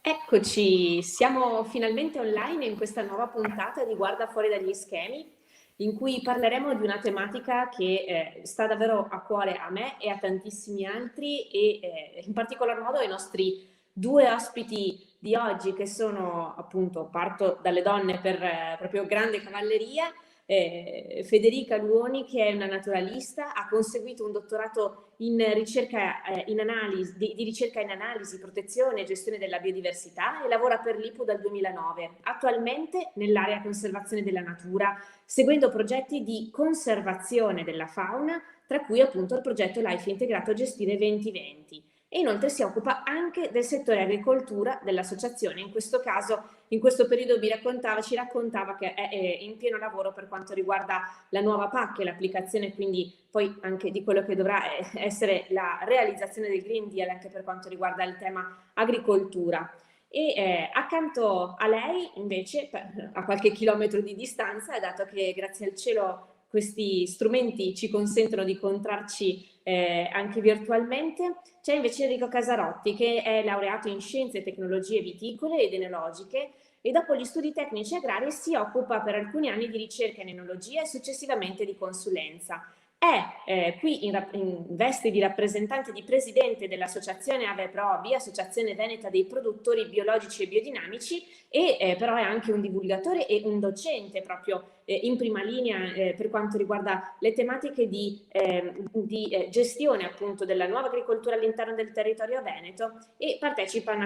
Eccoci, siamo finalmente online in questa nuova puntata di Guarda fuori dagli schemi, in cui parleremo di una tematica che sta davvero a cuore a me e a tantissimi altri e in particolar modo ai nostri due ospiti di oggi che sono appunto, parto dalle donne per proprio grande cavalleria. Federica Luoni, che è una naturalista, ha conseguito un dottorato in ricerca, in analisi, di ricerca in analisi, protezione e gestione della biodiversità e lavora per l'IPU dal 2009, attualmente nell'area conservazione della natura, seguendo progetti di conservazione della fauna, tra cui appunto il progetto Life Integrato Gestire 2020. E inoltre si occupa anche del settore agricoltura dell'associazione. In questo caso, in questo periodo ci raccontava che è in pieno lavoro per quanto riguarda la nuova PAC e l'applicazione quindi poi anche di quello che dovrà essere la realizzazione del Green Deal anche per quanto riguarda il tema agricoltura. E accanto a lei invece, a qualche chilometro di distanza, dato che grazie al cielo questi strumenti ci consentono di incontrarci anche virtualmente, c'è invece Enrico Casarotti, che è laureato in scienze e tecnologie viticole ed enologiche e dopo gli studi tecnici agrari si occupa per alcuni anni di ricerca in enologia e successivamente di consulenza. È qui in veste di rappresentante di presidente dell'associazione Ave Probi, Associazione Veneta dei Produttori Biologici e Biodinamici, e però è anche un divulgatore e un docente proprio in prima linea per quanto riguarda le tematiche di gestione appunto della nuova agricoltura all'interno del territorio veneto e partecipa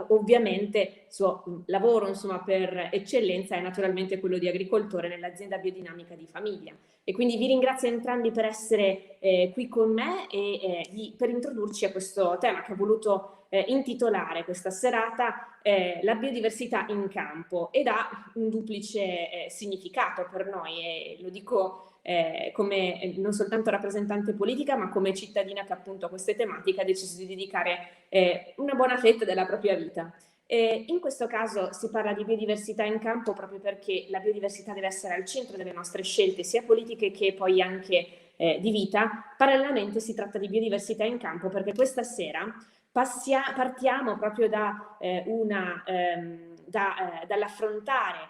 ovviamente, il suo lavoro insomma per eccellenza è naturalmente quello di agricoltore nell'azienda biodinamica di famiglia. E quindi vi ringrazio entrambi per essere qui con me e per introdurci a questo tema che ho voluto intitolare questa serata la biodiversità in campo ed ha un duplice significato per noi e lo dico come non soltanto rappresentante politica ma come cittadina che appunto a queste tematiche ha deciso di dedicare una buona fetta della propria vita. In questo caso si parla di biodiversità in campo proprio perché la biodiversità deve essere al centro delle nostre scelte, sia politiche che poi anche di vita. Parallelamente si tratta di biodiversità in campo perché questa sera partiamo proprio dall'affrontare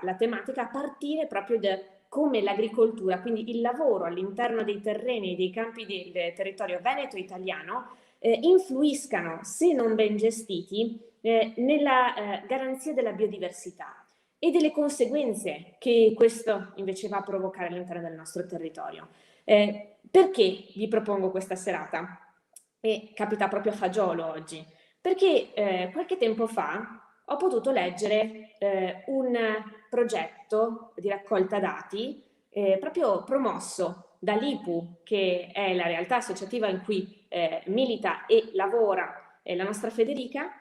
la tematica a partire proprio da come l'agricoltura, quindi il lavoro all'interno dei terreni e dei campi del territorio veneto italiano influiscano, se non ben gestiti, nella garanzia della biodiversità e delle conseguenze che questo invece va a provocare all'interno del nostro territorio. Perché vi propongo questa serata? E capita proprio a fagiolo oggi, perché qualche tempo fa ho potuto leggere un progetto di raccolta dati proprio promosso dall'IPU, che è la realtà associativa in cui milita e lavora la nostra Federica.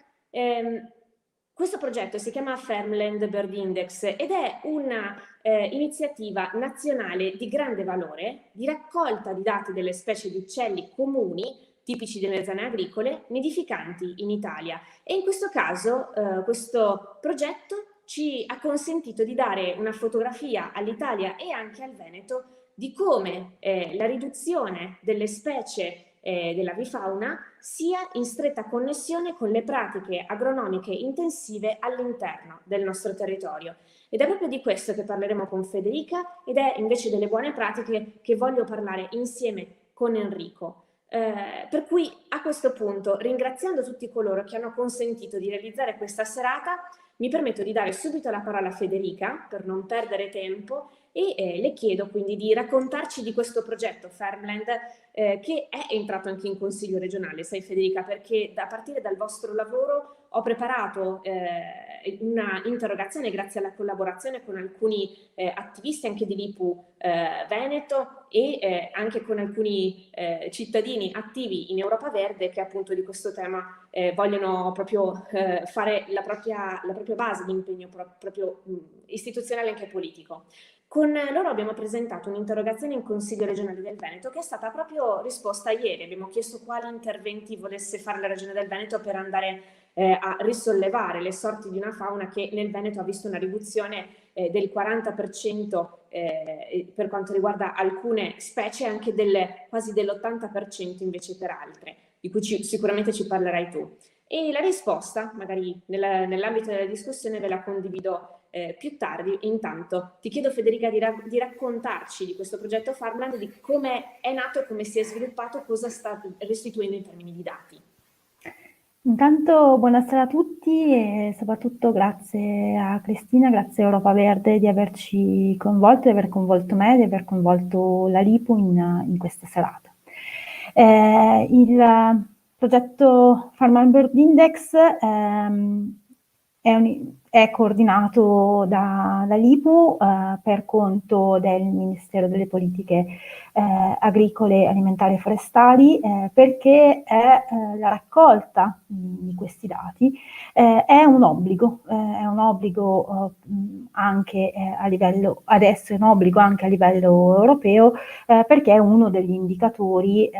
Questo progetto si chiama Farmland Bird Index ed è una iniziativa nazionale di grande valore di raccolta di dati delle specie di uccelli comuni tipici delle zone agricole nidificanti in Italia e in questo caso questo progetto ci ha consentito di dare una fotografia all'Italia e anche al Veneto di come la riduzione delle specie dell'avifauna sia in stretta connessione con le pratiche agronomiche intensive all'interno del nostro territorio. Ed è proprio di questo che parleremo con Federica ed è invece delle buone pratiche che voglio parlare insieme con Enrico. Per cui a questo punto, ringraziando tutti coloro che hanno consentito di realizzare questa serata, mi permetto di dare subito la parola a Federica per non perdere tempo e le chiedo quindi di raccontarci di questo progetto Farmland che è entrato anche in Consiglio regionale, sai Federica, perché a partire dal vostro lavoro ho preparato una interrogazione grazie alla collaborazione con alcuni attivisti anche di l'IPU Veneto e anche con alcuni cittadini attivi in Europa Verde che appunto di questo tema vogliono proprio fare la propria base di impegno proprio istituzionale e anche politico. Con loro abbiamo presentato un'interrogazione in Consiglio regionale del Veneto che è stata proprio risposta ieri. Abbiamo chiesto quali interventi volesse fare la Regione del Veneto per andare a risollevare le sorti di una fauna che nel Veneto ha visto una riduzione del 40% per quanto riguarda alcune specie, anche quasi dell'80% invece per altre, di cui sicuramente ci parlerai tu. E la risposta, magari nell'ambito della discussione, ve la condivido più tardi. Intanto ti chiedo, Federica, di raccontarci di questo progetto Farmland, di come è nato, come si è sviluppato, cosa sta restituendo in termini di dati. Intanto buonasera a tutti e soprattutto grazie a Cristina, grazie a Europa Verde di averci coinvolto, di aver coinvolto me, di aver coinvolto la LIPU in questa serata. Il progetto Farmland Bird Index è coordinato da LIPU per conto del Ministero delle Politiche Agricole, Alimentari e Forestali, perché la raccolta di questi dati è un obbligo anche a livello, adesso è un obbligo anche a livello europeo, perché è uno degli indicatori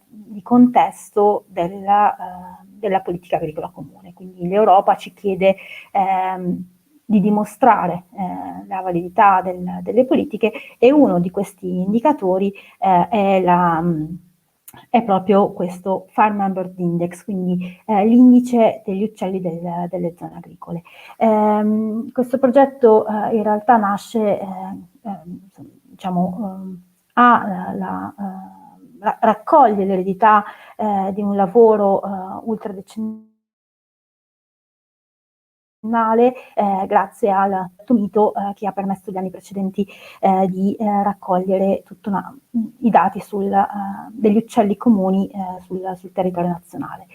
di contesto della politica agricola comune. Quindi l'Europa ci chiede di dimostrare la validità delle politiche, e uno di questi indicatori è proprio questo Farmland Bird Index, quindi l'indice degli uccelli delle zone agricole. Questo progetto in realtà nasce, raccoglie l'eredità di un lavoro ultradecennale, grazie al mito che ha permesso gli anni precedenti di raccogliere i dati degli uccelli comuni sul territorio nazionale.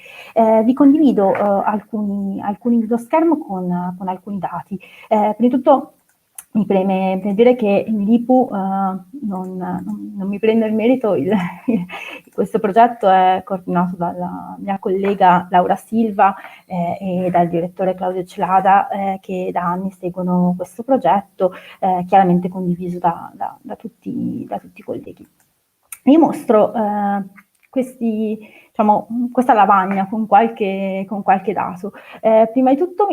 Vi condivido alcuni dello schermo con alcuni dati. Prima di tutto mi preme dire che il LIPU non mi prende il merito, questo progetto è coordinato dalla mia collega Laura Silva e dal direttore Claudio Celada, che da anni seguono questo progetto, chiaramente condiviso da tutti i colleghi. Vi mostro questa lavagna con qualche dato. Prima di tutto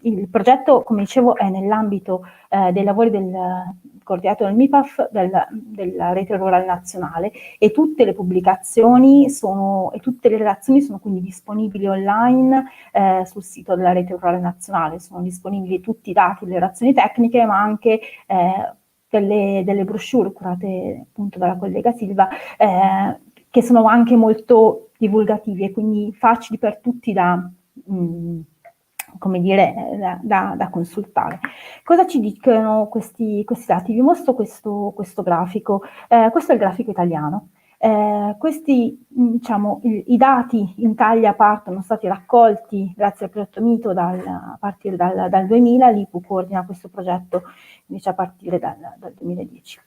il progetto, come dicevo, è nell'ambito dei lavori coordinato dal MIPAF della Rete Rurale Nazionale, e tutte le pubblicazioni e tutte le relazioni sono quindi disponibili online sul sito della Rete Rurale Nazionale. Sono disponibili tutti i dati, le relazioni tecniche, ma anche delle brochure curate appunto dalla collega Silva, che sono anche molto divulgativi e quindi facili per tutti da consultare. Cosa ci dicono questi dati? Vi mostro questo grafico. Questo è il grafico italiano. I dati in Italia sono stati raccolti grazie al progetto Mito a partire dal 2000, l'IPU coordina questo progetto invece a partire dal 2010.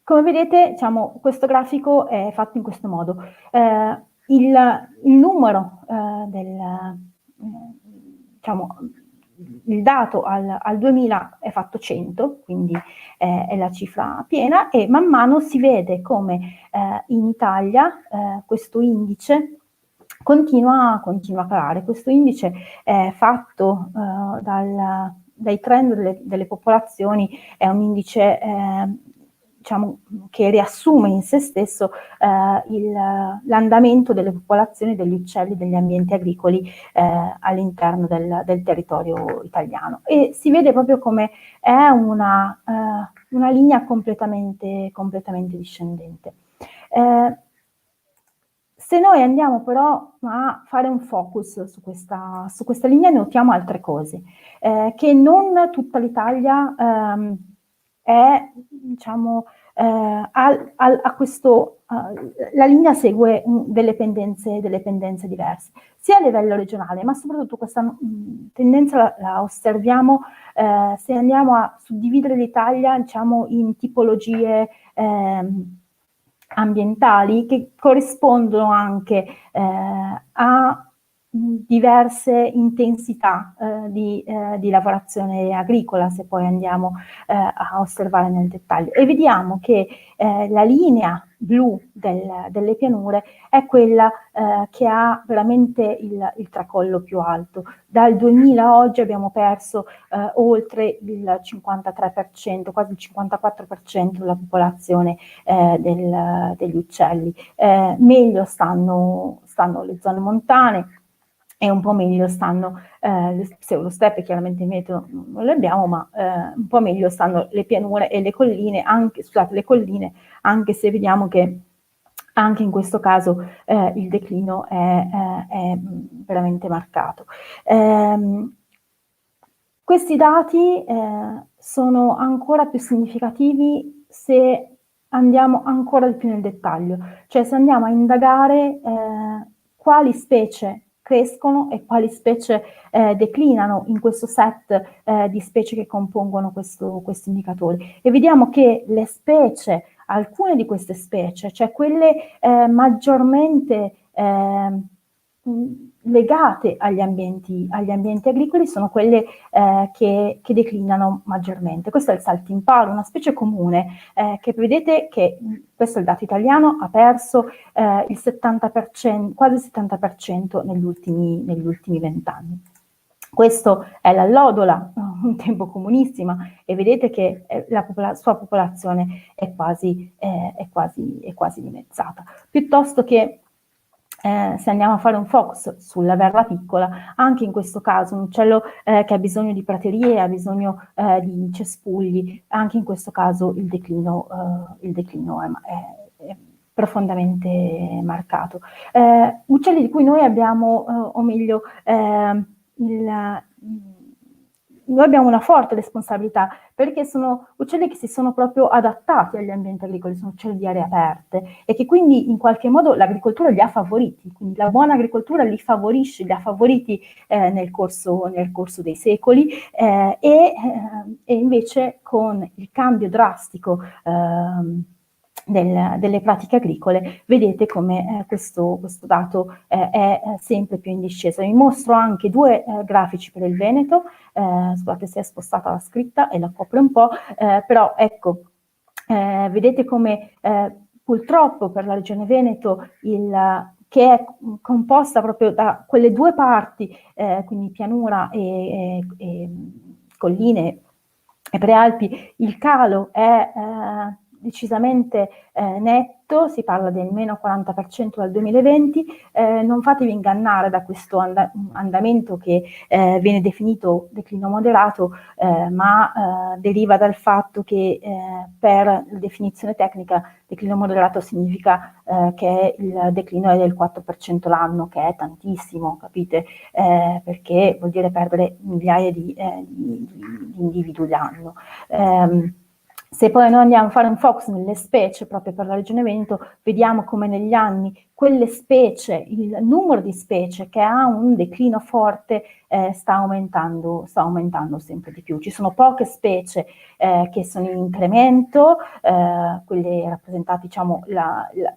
Come vedete, questo grafico è fatto in questo modo. Il numero il dato al 2000 è fatto 100, quindi è la cifra piena, e man mano si vede come in Italia questo indice continua a calare. Questo indice è fatto dai trend delle popolazioni, è un indice che riassume in se stesso l'andamento delle popolazioni degli uccelli degli ambienti agricoli all'interno del territorio italiano, e si vede proprio come è una linea completamente discendente. Se noi andiamo però a fare un focus su questa linea, notiamo altre cose, che non tutta l'Italia la linea segue delle pendenze diverse, sia a livello regionale, ma soprattutto questa tendenza la osserviamo se andiamo a suddividere l'Italia, in tipologie ambientali che corrispondono anche a diverse intensità di lavorazione agricola, se poi andiamo a osservare nel dettaglio. E vediamo che la linea blu delle pianure è quella che ha veramente il tracollo più alto. Dal 2000 a oggi abbiamo perso oltre il 53%, quasi il 54% della popolazione degli uccelli. Meglio stanno le zone montane, e un po' meglio stanno le pseudosteppe, chiaramente in Veneto non le abbiamo, ma un po' meglio stanno le pianure e le colline, anche se vediamo che anche in questo caso il declino è veramente marcato. Questi dati sono ancora più significativi se andiamo ancora di più nel dettaglio, cioè se andiamo a indagare quali specie crescono e quali specie declinano in questo set di specie che compongono questo indicatore. E vediamo che le specie, alcune di queste specie, cioè quelle maggiormente legate agli ambienti agricoli, sono quelle che declinano maggiormente. Questo è il saltimpalo, una specie comune che vedete che, questo è il dato italiano, ha perso il 70%, quasi il 70% negli ultimi 20 anni. Questo è l'allodola, un tempo comunissima, e vedete che la sua popolazione è quasi dimezzata. Piuttosto che se andiamo a fare un focus sulla verla piccola, anche in questo caso un uccello che ha bisogno di praterie, ha bisogno di cespugli, anche in questo caso il declino è profondamente marcato. Uccelli di cui noi abbiamo, o meglio, noi abbiamo una forte responsabilità, perché sono uccelli che si sono proprio adattati agli ambienti agricoli, sono uccelli di aree aperte e che quindi in qualche modo l'agricoltura li ha favoriti, quindi la buona agricoltura li favorisce, li ha favoriti nel corso dei secoli e invece con il cambio drastico delle pratiche agricole, vedete come questo dato è sempre più in discesa. Vi mostro anche due grafici per il Veneto, scusate se è spostata la scritta e la copre un po', però ecco, vedete come purtroppo per la regione Veneto che è composta proprio da quelle due parti, quindi pianura e colline e prealpi, il calo è decisamente netto, si parla del meno 40% dal 2020, non fatevi ingannare da questo andamento che viene definito declino moderato, ma deriva dal fatto che per la definizione tecnica declino moderato significa che il declino è del 4% l'anno, che è tantissimo, capite? Perché vuol dire perdere migliaia di individui l'anno. Se poi noi andiamo a fare un focus nelle specie proprio per la regione Veneto, vediamo come negli anni quelle specie, il numero di specie che ha un declino forte sta aumentando sempre di più. Ci sono poche specie che sono in incremento, quelle rappresentate, diciamo,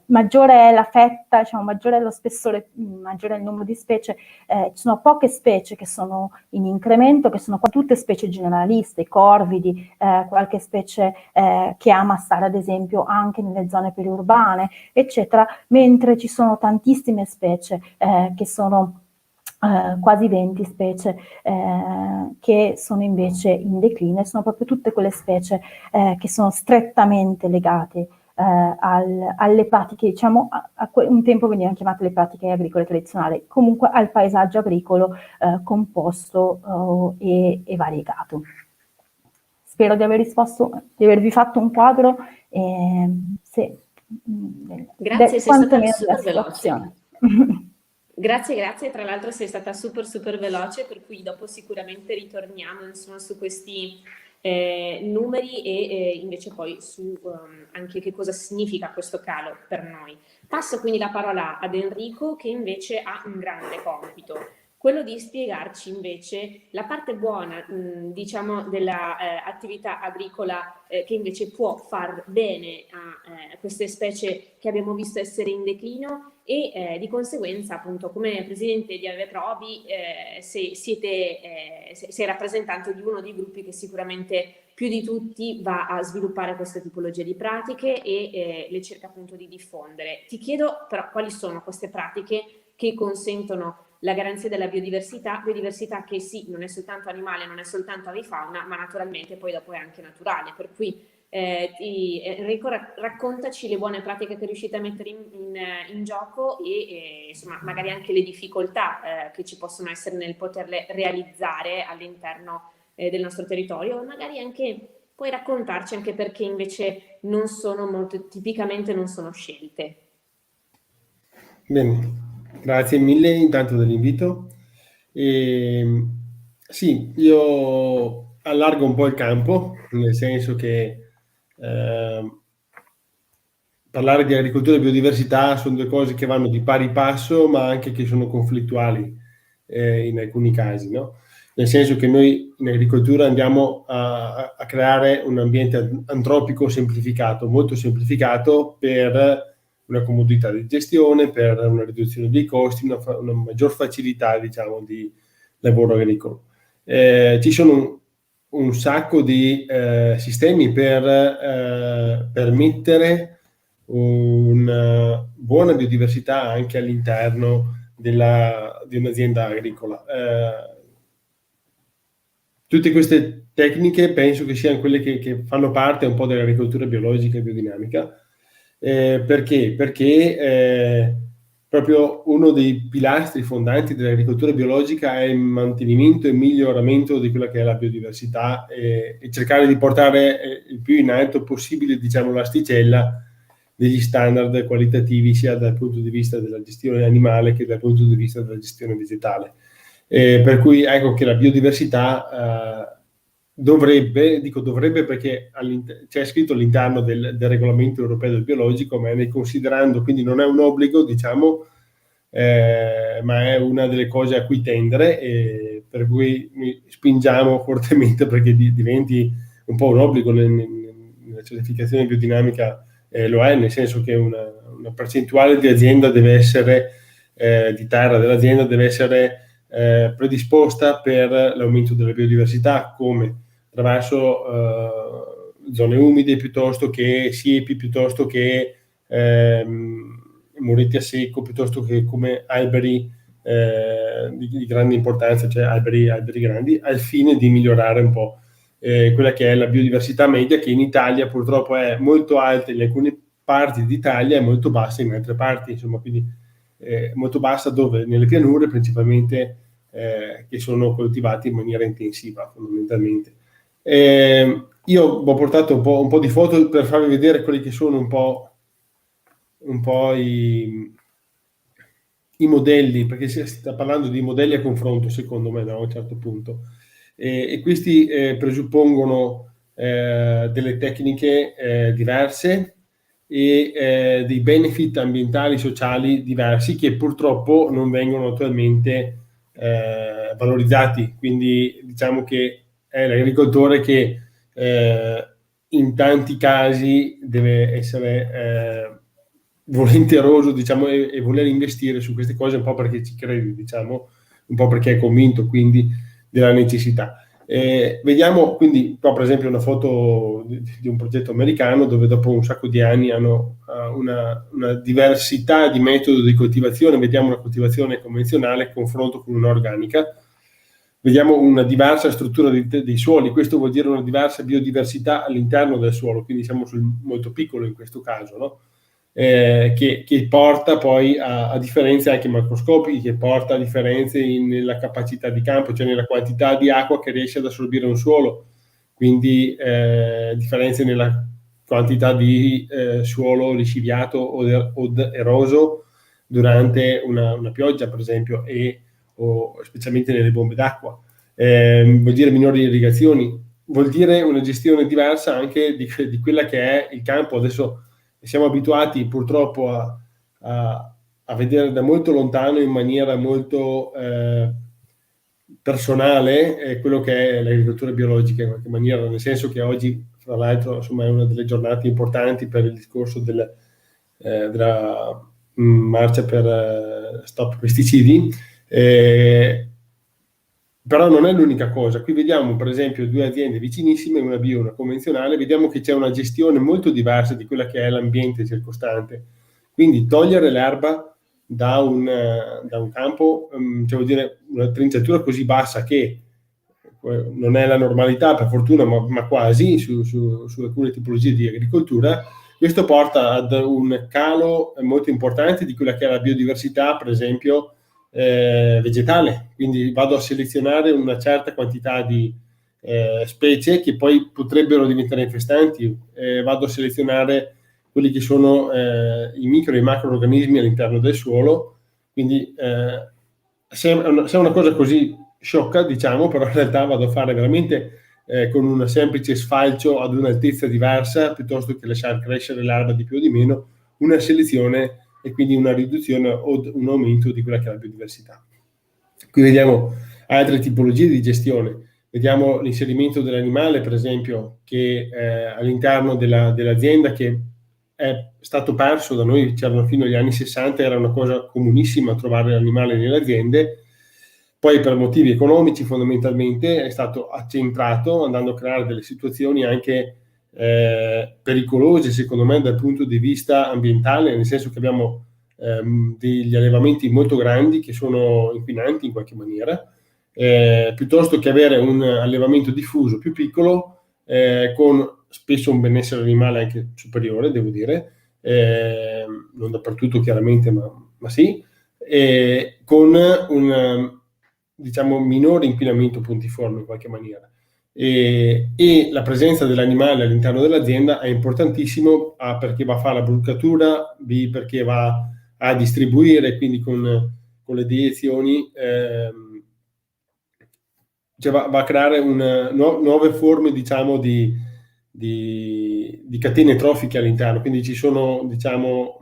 maggiore è la fetta, diciamo, maggiore è lo spessore, maggiore è il numero di specie, ci sono poche specie che sono in incremento, che sono tutte specie generaliste, corvidi, qualche specie che ama stare ad esempio anche nelle zone periurbane, eccetera, mentre ci sono tantissime specie che sono quasi 20 specie che sono invece in declino, e sono proprio tutte quelle specie che sono strettamente legate alle pratiche, diciamo, un tempo venivano chiamate le pratiche agricole tradizionali, comunque al paesaggio agricolo composto e variegato. Spero di aver risposto, di avervi fatto un quadro Grazie, sei stata super veloce. Grazie, tra l'altro sei stata super veloce, per cui dopo sicuramente ritorniamo insomma su questi numeri e invece poi su anche che cosa significa questo calo per noi. Passo quindi la parola ad Enrico, che invece ha un grande compito. quello di spiegarci invece la parte buona, diciamo, della attività agricola che invece può far bene a queste specie che abbiamo visto essere in declino e di conseguenza, appunto, come presidente di Aveprobi, se sei rappresentante di uno dei gruppi che sicuramente più di tutti va a sviluppare queste tipologie di pratiche e le cerca appunto di diffondere. Ti chiedo però quali sono queste pratiche che consentono la garanzia della biodiversità che sì, non è soltanto animale, non è soltanto avifauna, ma naturalmente poi dopo è anche naturale. Per cui Enrico, raccontaci le buone pratiche che riuscite a mettere in gioco e insomma magari anche le difficoltà che ci possono essere nel poterle realizzare all'interno del nostro territorio, e magari anche puoi raccontarci anche perché invece non sono molto, tipicamente non sono scelte. Bene, grazie mille intanto dell'invito. Sì, io allargo un po' il campo, nel senso che parlare di agricoltura e biodiversità sono due cose che vanno di pari passo, ma anche che sono conflittuali in alcuni casi, no? Nel senso che noi in agricoltura andiamo a creare un ambiente antropico semplificato, molto semplificato per una comodità di gestione, per una riduzione dei costi, una maggior facilità, diciamo, di lavoro agricolo. Ci sono un sacco di sistemi per permettere una buona biodiversità anche all'interno di un'azienda agricola. Tutte queste tecniche penso che siano quelle che fanno parte un po' dell'agricoltura biologica e biodinamica. Perché? Perché proprio uno dei pilastri fondanti dell'agricoltura biologica è il mantenimento e miglioramento di quella che è la biodiversità e cercare di portare il più in alto possibile, diciamo, l'asticella degli standard qualitativi sia dal punto di vista della gestione animale che dal punto di vista della gestione vegetale. Per cui ecco che la biodiversità dovrebbe perché c'è scritto all'interno del regolamento europeo del biologico, ma è considerando, quindi non è un obbligo, diciamo, ma è una delle cose a cui tendere, e per cui spingiamo fortemente perché diventi un po' un obbligo nella certificazione biodinamica. Lo è, nel senso che una percentuale di azienda deve essere, di terra dell'azienda deve essere predisposta per l'aumento della biodiversità, come attraverso zone umide piuttosto che siepi, piuttosto che mureti a secco, piuttosto che come alberi di grande importanza, cioè alberi grandi, al fine di migliorare un po' quella che è la biodiversità media, che in Italia purtroppo è molto alta in alcune parti d'Italia e molto bassa in altre parti, insomma, quindi molto bassa dove? Nelle pianure principalmente, che sono coltivate in maniera intensiva fondamentalmente. Io ho portato un po' di foto per farvi vedere quelli che sono un po' i modelli, perché si sta parlando di modelli a confronto, secondo me, da un certo punto. E questi presuppongono delle tecniche diverse e dei benefit ambientali e sociali diversi che purtroppo non vengono attualmente valorizzati. Quindi diciamo che è l'agricoltore che in tanti casi deve essere volenteroso, diciamo, e voler investire su queste cose un po' perché ci crede, diciamo, un po' perché è convinto quindi della necessità. Vediamo quindi qua per esempio una foto di un progetto americano dove dopo un sacco di anni hanno una diversità di metodo di coltivazione. Vediamo una coltivazione convenzionale in confronto con un'organica. Vediamo una diversa struttura dei suoli, questo vuol dire una diversa biodiversità all'interno del suolo, quindi siamo sul molto piccolo in questo caso, no? Che porta poi a differenze anche macroscopiche, che porta a differenze nella capacità di campo, cioè nella quantità di acqua che riesce ad assorbire un suolo, quindi differenze nella quantità di suolo lisciviato o eroso durante una pioggia, per esempio, o specialmente nelle bombe d'acqua. Vuol dire minori irrigazioni, vuol dire una gestione diversa anche di quella che è il campo. Adesso siamo abituati purtroppo a vedere da molto lontano in maniera molto personale quello che è l'agricoltura biologica in qualche maniera, nel senso che oggi, fra l'altro, insomma, è una delle giornate importanti per il discorso della marcia per stop pesticidi, però non è l'unica cosa. Qui vediamo per esempio due aziende vicinissime, una bio e una convenzionale, vediamo che c'è una gestione molto diversa di quella che è l'ambiente circostante. Quindi togliere l'erba da un campo, cioè vuol dire una trinciatura così bassa che non è la normalità per fortuna, ma quasi su alcune tipologie di agricoltura. Questo porta ad un calo molto importante di quella che è la biodiversità, per esempio, vegetale. Quindi vado a selezionare una certa quantità di specie che poi potrebbero diventare infestanti, vado a selezionare quelli che sono i micro e i macroorganismi all'interno del suolo. Quindi se è una cosa così sciocca, diciamo, però in realtà vado a fare veramente con un semplice sfalcio ad un'altezza diversa, piuttosto che lasciare crescere l'erba di più o di meno, una selezione e quindi una riduzione o un aumento di quella che è la biodiversità. Qui vediamo altre tipologie di gestione. Vediamo l'inserimento dell'animale, per esempio, che all'interno dell'azienda, che è stato perso da noi, c'erano fino agli anni 60, era una cosa comunissima trovare l'animale nelle aziende. Poi per motivi economici fondamentalmente è stato accentrato, andando a creare delle situazioni anche pericolose secondo me dal punto di vista ambientale, nel senso che abbiamo degli allevamenti molto grandi che sono inquinanti in qualche maniera, piuttosto che avere un allevamento diffuso più piccolo con spesso un benessere animale anche superiore, devo dire, non dappertutto chiaramente, ma sì, con un diciamo minore inquinamento puntiforme in qualche maniera. E la presenza dell'animale all'interno dell'azienda è importantissimo, A, perché va a fare la brucatura, B, perché va a distribuire, quindi con le deiezioni cioè va a creare nuove forme, diciamo, di catene trofiche all'interno, quindi ci sono, diciamo,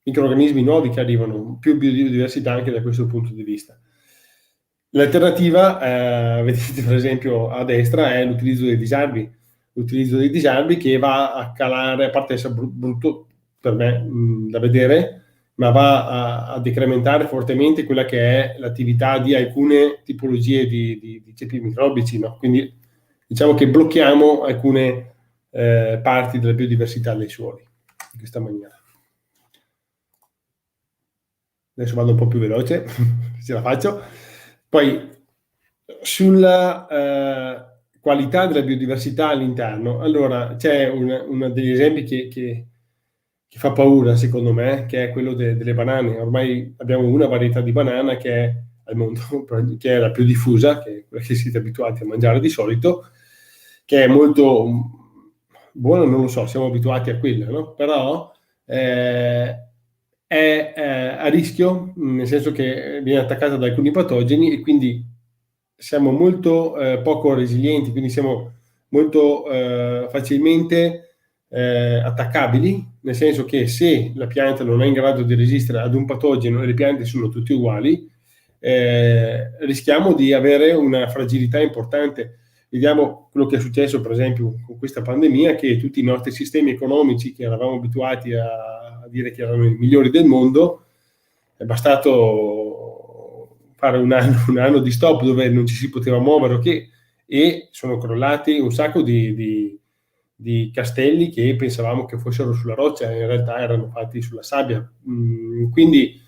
microrganismi nuovi che arrivano, più biodiversità anche da questo punto di vista. L'alternativa, vedete per esempio a destra, è l'utilizzo dei disarmi che va a calare, a parte essere brutto per me da vedere, ma va a decrementare fortemente quella che è l'attività di alcune tipologie di cepi microbici, no? Quindi diciamo che blocchiamo alcune parti della biodiversità dei suoli in questa maniera. Adesso vado un po' più veloce, ce la faccio. Poi sulla qualità della biodiversità all'interno, allora c'è uno degli esempi che fa paura secondo me, che è quello delle banane. Ormai abbiamo una varietà di banana che è al mondo, che è la più diffusa, che è quella che siete abituati a mangiare di solito, che è molto buona, non lo so, siamo abituati a quella, no? Però è a rischio, nel senso che viene attaccata da alcuni patogeni e quindi siamo molto poco resilienti, quindi siamo molto facilmente attaccabili, nel senso che se la pianta non è in grado di resistere ad un patogeno e le piante sono tutte uguali, rischiamo di avere una fragilità importante. Vediamo quello che è successo per esempio con questa pandemia, che tutti i nostri sistemi economici che eravamo abituati a dire che erano i migliori del mondo, è bastato fare un anno di stop dove non ci si poteva muovere e sono crollati un sacco di castelli che pensavamo che fossero sulla roccia, in realtà erano fatti sulla sabbia. Quindi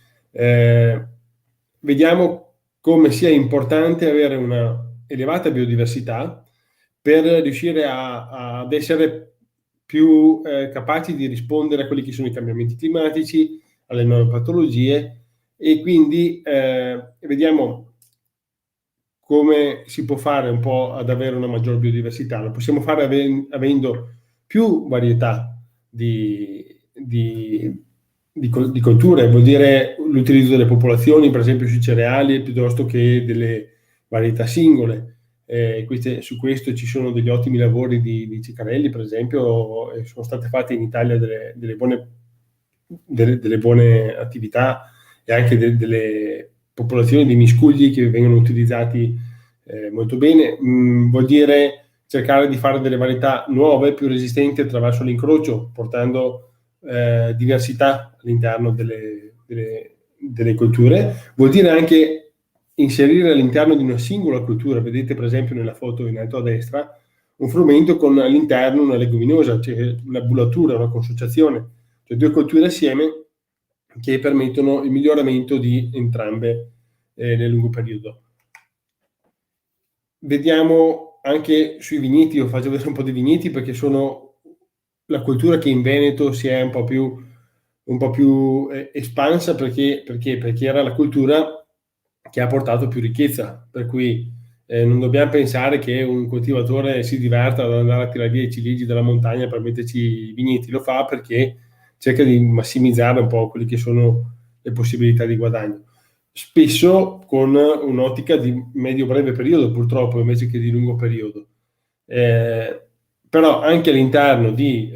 vediamo come sia importante avere una elevata biodiversità per riuscire ad essere più capaci di rispondere a quelli che sono i cambiamenti climatici, alle nuove patologie, e quindi vediamo come si può fare un po' ad avere una maggior biodiversità. Lo possiamo fare avendo più varietà di colture, vuol dire l'utilizzo delle popolazioni, per esempio sui cereali, piuttosto che delle varietà singole. Su questo ci sono degli ottimi lavori di Ciccarelli, per esempio, e sono state fatte in Italia delle buone attività e anche delle popolazioni di miscugli che vengono utilizzati molto bene. Vuol dire cercare di fare delle varietà nuove, più resistenti attraverso l'incrocio, portando diversità all'interno delle colture. Vuol dire anche inserire all'interno di una singola coltura, vedete per esempio nella foto in alto a destra, un frumento con all'interno una leguminosa, cioè una bullatura, una consociazione, cioè due colture assieme che permettono il miglioramento di entrambe nel lungo periodo. Vediamo anche sui vigneti, io faccio vedere un po' di vigneti perché sono la cultura che in Veneto si è un po' più espansa perché era la cultura che ha portato più ricchezza, per cui non dobbiamo pensare che un coltivatore si diverta ad andare a tirare via i ciliegie dalla montagna per metterci i vigneti, lo fa perché cerca di massimizzare un po' quelle che sono le possibilità di guadagno, spesso con un'ottica di medio-breve periodo purtroppo invece che di lungo periodo. Però anche all'interno di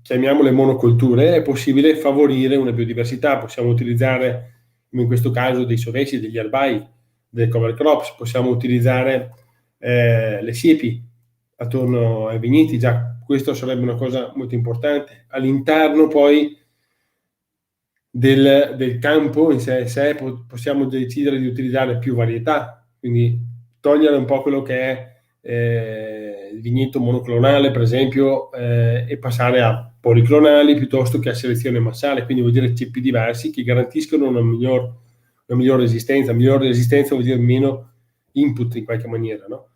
chiamiamole monocolture è possibile favorire una biodiversità, possiamo utilizzare in questo caso dei sovesi, degli erbai, delle cover crops, possiamo utilizzare le siepi attorno ai vigneti, già questo sarebbe una cosa molto importante. All'interno poi del campo in sé possiamo decidere di utilizzare più varietà, quindi togliere un po' quello che è il vigneto monoclonale per esempio e passare a policlonali piuttosto che a selezione massale, quindi vuol dire ceppi diversi che garantiscono una miglior resistenza. Miglior resistenza vuol dire meno input in qualche maniera, no?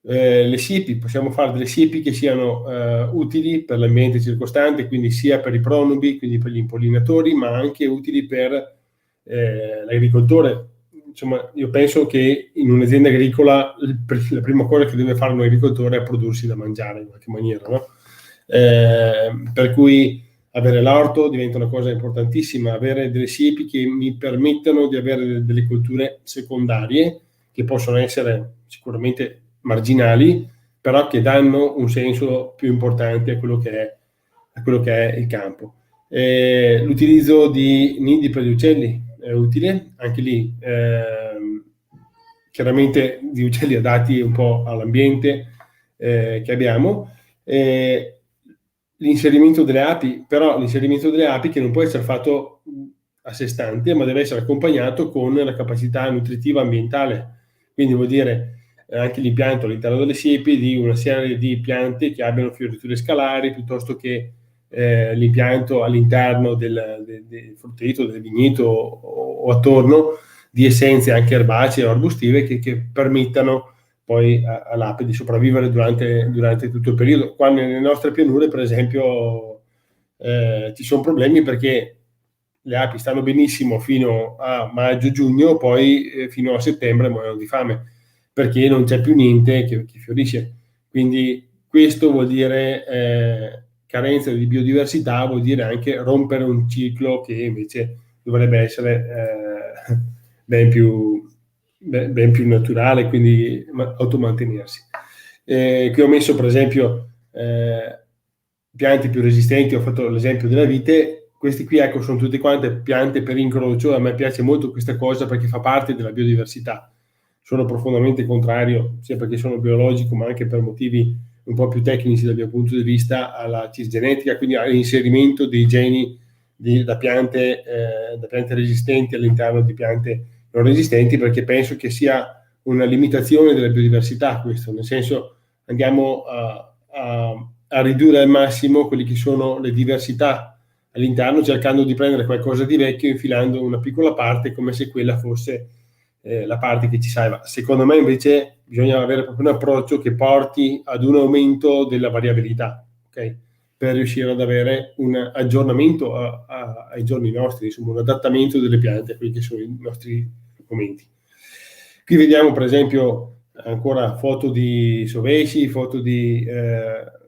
Le siepi, possiamo fare delle siepi che siano utili per l'ambiente circostante, quindi sia per i pronubi, quindi per gli impollinatori, ma anche utili per l'agricoltore. Insomma, io penso che in un'azienda agricola la prima cosa che deve fare un agricoltore è prodursi da mangiare in qualche maniera, no? Per cui avere l'orto diventa una cosa importantissima, avere delle siepi che mi permettano di avere delle colture secondarie che possono essere sicuramente marginali, però che danno un senso più importante a quello che è il campo. L'utilizzo di nidi per gli uccelli è utile, anche lì chiaramente di uccelli adatti un po' all'ambiente che abbiamo. L'inserimento delle api, però l'inserimento delle api che non può essere fatto a sé stante, ma deve essere accompagnato con la capacità nutritiva ambientale. Quindi vuol dire anche l'impianto all'interno delle siepi di una serie di piante che abbiano fioriture scalari piuttosto che l'impianto all'interno del frutteto, del vigneto o attorno di essenze anche erbacee o arbustive che permettano poi all'ape di sopravvivere durante tutto il periodo. Qua nelle nostre pianure, per esempio, ci sono problemi perché le api stanno benissimo fino a maggio-giugno, poi fino a settembre muoiono di fame, perché non c'è più niente che fiorisce. Quindi questo vuol dire carenza di biodiversità, vuol dire anche rompere un ciclo che invece dovrebbe essere ben più naturale, quindi automantenersi. Qui ho messo per esempio piante più resistenti, ho fatto l'esempio della vite. Questi qui, ecco, sono tutte quante piante per incrocio. A me piace molto questa cosa perché fa parte della biodiversità. Sono profondamente contrario, sia perché sono biologico, ma anche per motivi un po' più tecnici dal mio punto di vista, alla cisgenetica, quindi all'inserimento dei geni da piante resistenti all'interno di piante non resistenti, perché penso che sia una limitazione della biodiversità questo, nel senso andiamo a ridurre al massimo quelle che sono le diversità all'interno, cercando di prendere qualcosa di vecchio, infilando una piccola parte come se quella fosse la parte che ci salva. Secondo me invece bisogna avere proprio un approccio che porti ad un aumento della variabilità, ok? Per riuscire ad avere un aggiornamento ai giorni nostri, insomma un adattamento delle piante a quelli che sono i nostri momenti. Qui vediamo per esempio ancora foto di sovesi, foto di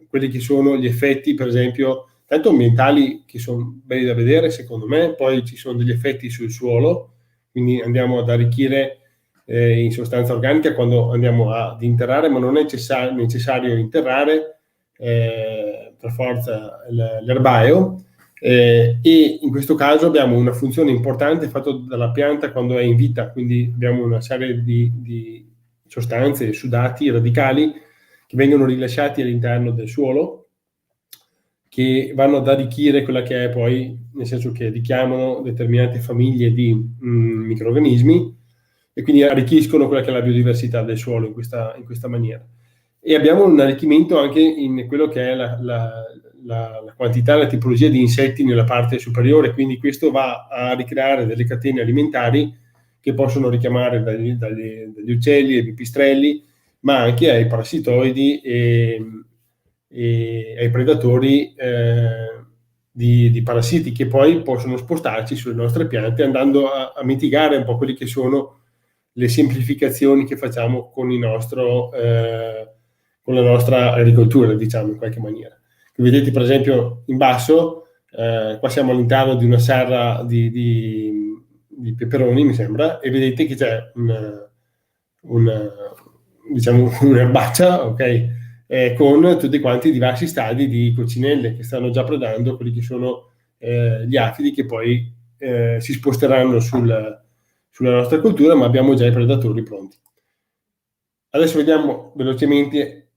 quelli che sono gli effetti per esempio tanto ambientali che sono belli da vedere secondo me, poi ci sono degli effetti sul suolo, quindi andiamo ad arricchire in sostanza organica quando andiamo ad interrare, ma non è necessario interrare per forza l'erbaceo, E in questo caso abbiamo una funzione importante fatta dalla pianta quando è in vita, quindi abbiamo una serie di sostanze, sudati, radicali che vengono rilasciati all'interno del suolo, che vanno ad arricchire quella che è poi, nel senso che richiamano determinate famiglie di microrganismi e quindi arricchiscono quella che è la biodiversità del suolo in questa maniera. E abbiamo un arricchimento anche in quello che è la quantità, la tipologia di insetti nella parte superiore, quindi questo va a ricreare delle catene alimentari che possono richiamare dagli uccelli, ai pipistrelli, ma anche ai parassitoidi e ai predatori di parassiti che poi possono spostarci sulle nostre piante, andando a mitigare un po' quelli che sono le semplificazioni che facciamo con la nostra agricoltura, diciamo, in qualche maniera. Vedete per esempio in basso, qua siamo all'interno di una serra di peperoni, mi sembra, e vedete che c'è diciamo, un'erbaccia, ok, con tutti quanti i diversi stadi di coccinelle che stanno già predando quelli che sono gli afidi, che poi si sposteranno sulla nostra coltura, ma abbiamo già i predatori pronti. Adesso vediamo velocemente,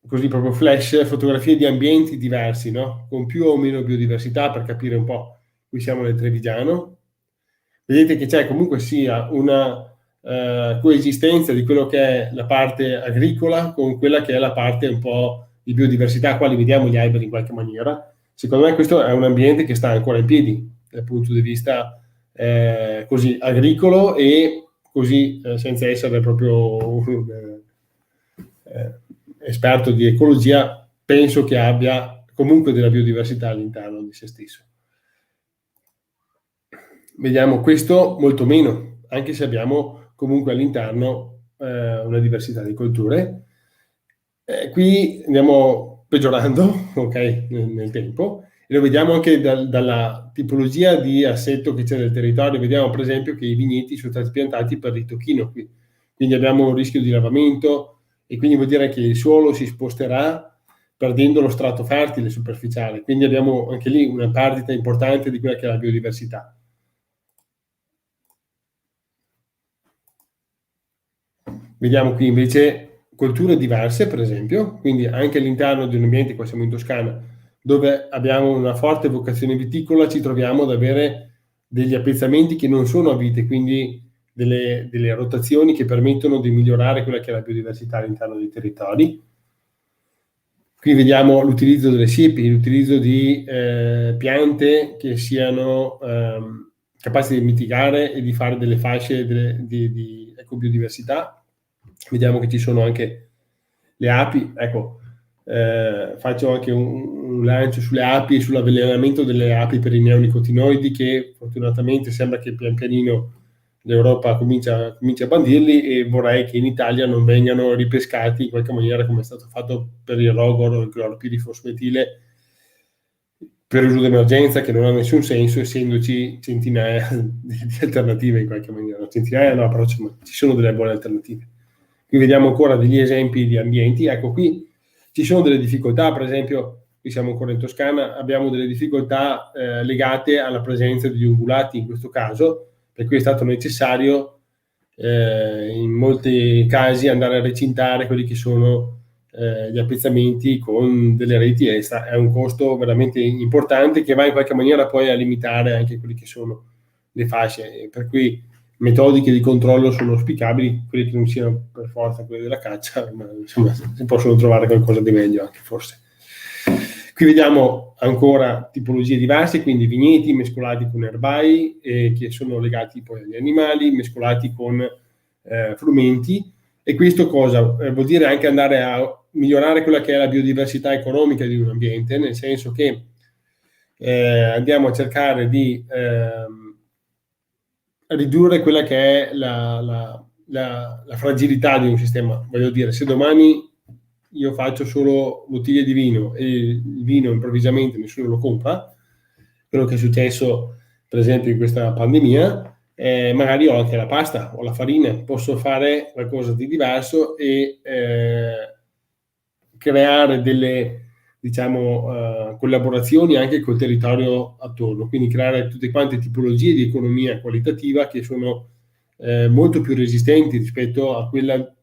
così proprio flash, fotografie di ambienti diversi, no? Con più o meno biodiversità, per capire un po'. Qui siamo nel Trevigiano. Vedete che c'è comunque sia una coesistenza di quello che è la parte agricola con quella che è la parte un po' di biodiversità. Qua li vediamo gli alberi in qualche maniera. Secondo me questo è un ambiente che sta ancora in piedi dal punto di vista così agricolo e così senza essere proprio esperto di ecologia, penso che abbia comunque della biodiversità all'interno di se stesso. Vediamo questo molto meno, anche se abbiamo comunque all'interno una diversità di colture. Qui andiamo peggiorando, ok, nel tempo, e lo vediamo anche dalla tipologia di assetto che c'è nel territorio. Vediamo per esempio che i vigneti sono stati piantati per ritocchino qui, quindi abbiamo un rischio di lavamento e quindi vuol dire che il suolo si sposterà perdendo lo strato fertile superficiale, quindi abbiamo anche lì una perdita importante di quella che è la biodiversità. Vediamo qui invece colture diverse, per esempio, quindi anche all'interno di un ambiente, qua siamo in Toscana, dove abbiamo una forte vocazione viticola, ci troviamo ad avere degli appezzamenti che non sono a vite, quindi delle rotazioni che permettono di migliorare quella che è la biodiversità all'interno dei territori. Qui vediamo l'utilizzo delle siepi, l'utilizzo di piante che siano capaci di mitigare e di fare delle fasce di ecobiodiversità. Vediamo che ci sono anche le api, ecco, faccio anche un lancio sulle api e sull'avvelenamento delle api per i neonicotinoidi, che fortunatamente sembra che pian pianino l'Europa comincia a bandirli, e vorrei che in Italia non vengano ripescati in qualche maniera come è stato fatto per il rogor o il cloropirifosmetile per uso d'emergenza, che non ha nessun senso, essendoci centinaia di alternative in qualche maniera. Centinaia no, però ci sono delle buone alternative. Qui vediamo ancora degli esempi di ambienti. Ecco, qui ci sono delle difficoltà, per esempio, qui siamo ancora in Toscana, abbiamo delle difficoltà legate alla presenza degli ungulati in questo caso, per cui è stato necessario in molti casi andare a recintare quelli che sono gli appezzamenti con delle reti extra. È un costo veramente importante che va in qualche maniera poi a limitare anche quelli che sono le fasce, per cui metodiche di controllo sono auspicabili, quelli che non siano per forza quelli della caccia, ma insomma si possono trovare qualcosa di meglio anche forse. Qui vediamo ancora tipologie diverse, quindi vigneti mescolati con erbai che sono legati poi agli animali, mescolati con frumenti, e questo cosa vuol dire? Anche andare a migliorare quella che è la biodiversità economica di un ambiente, nel senso che andiamo a cercare di ridurre quella che è la fragilità di un sistema. Voglio dire, se domani io faccio solo bottiglie di vino e il vino improvvisamente nessuno lo compra, quello che è successo per esempio in questa pandemia, magari ho anche la pasta o la farina, posso fare qualcosa di diverso e creare diciamo, collaborazioni anche col territorio attorno, quindi creare tutte quante tipologie di economia qualitativa che sono molto più resistenti rispetto a quella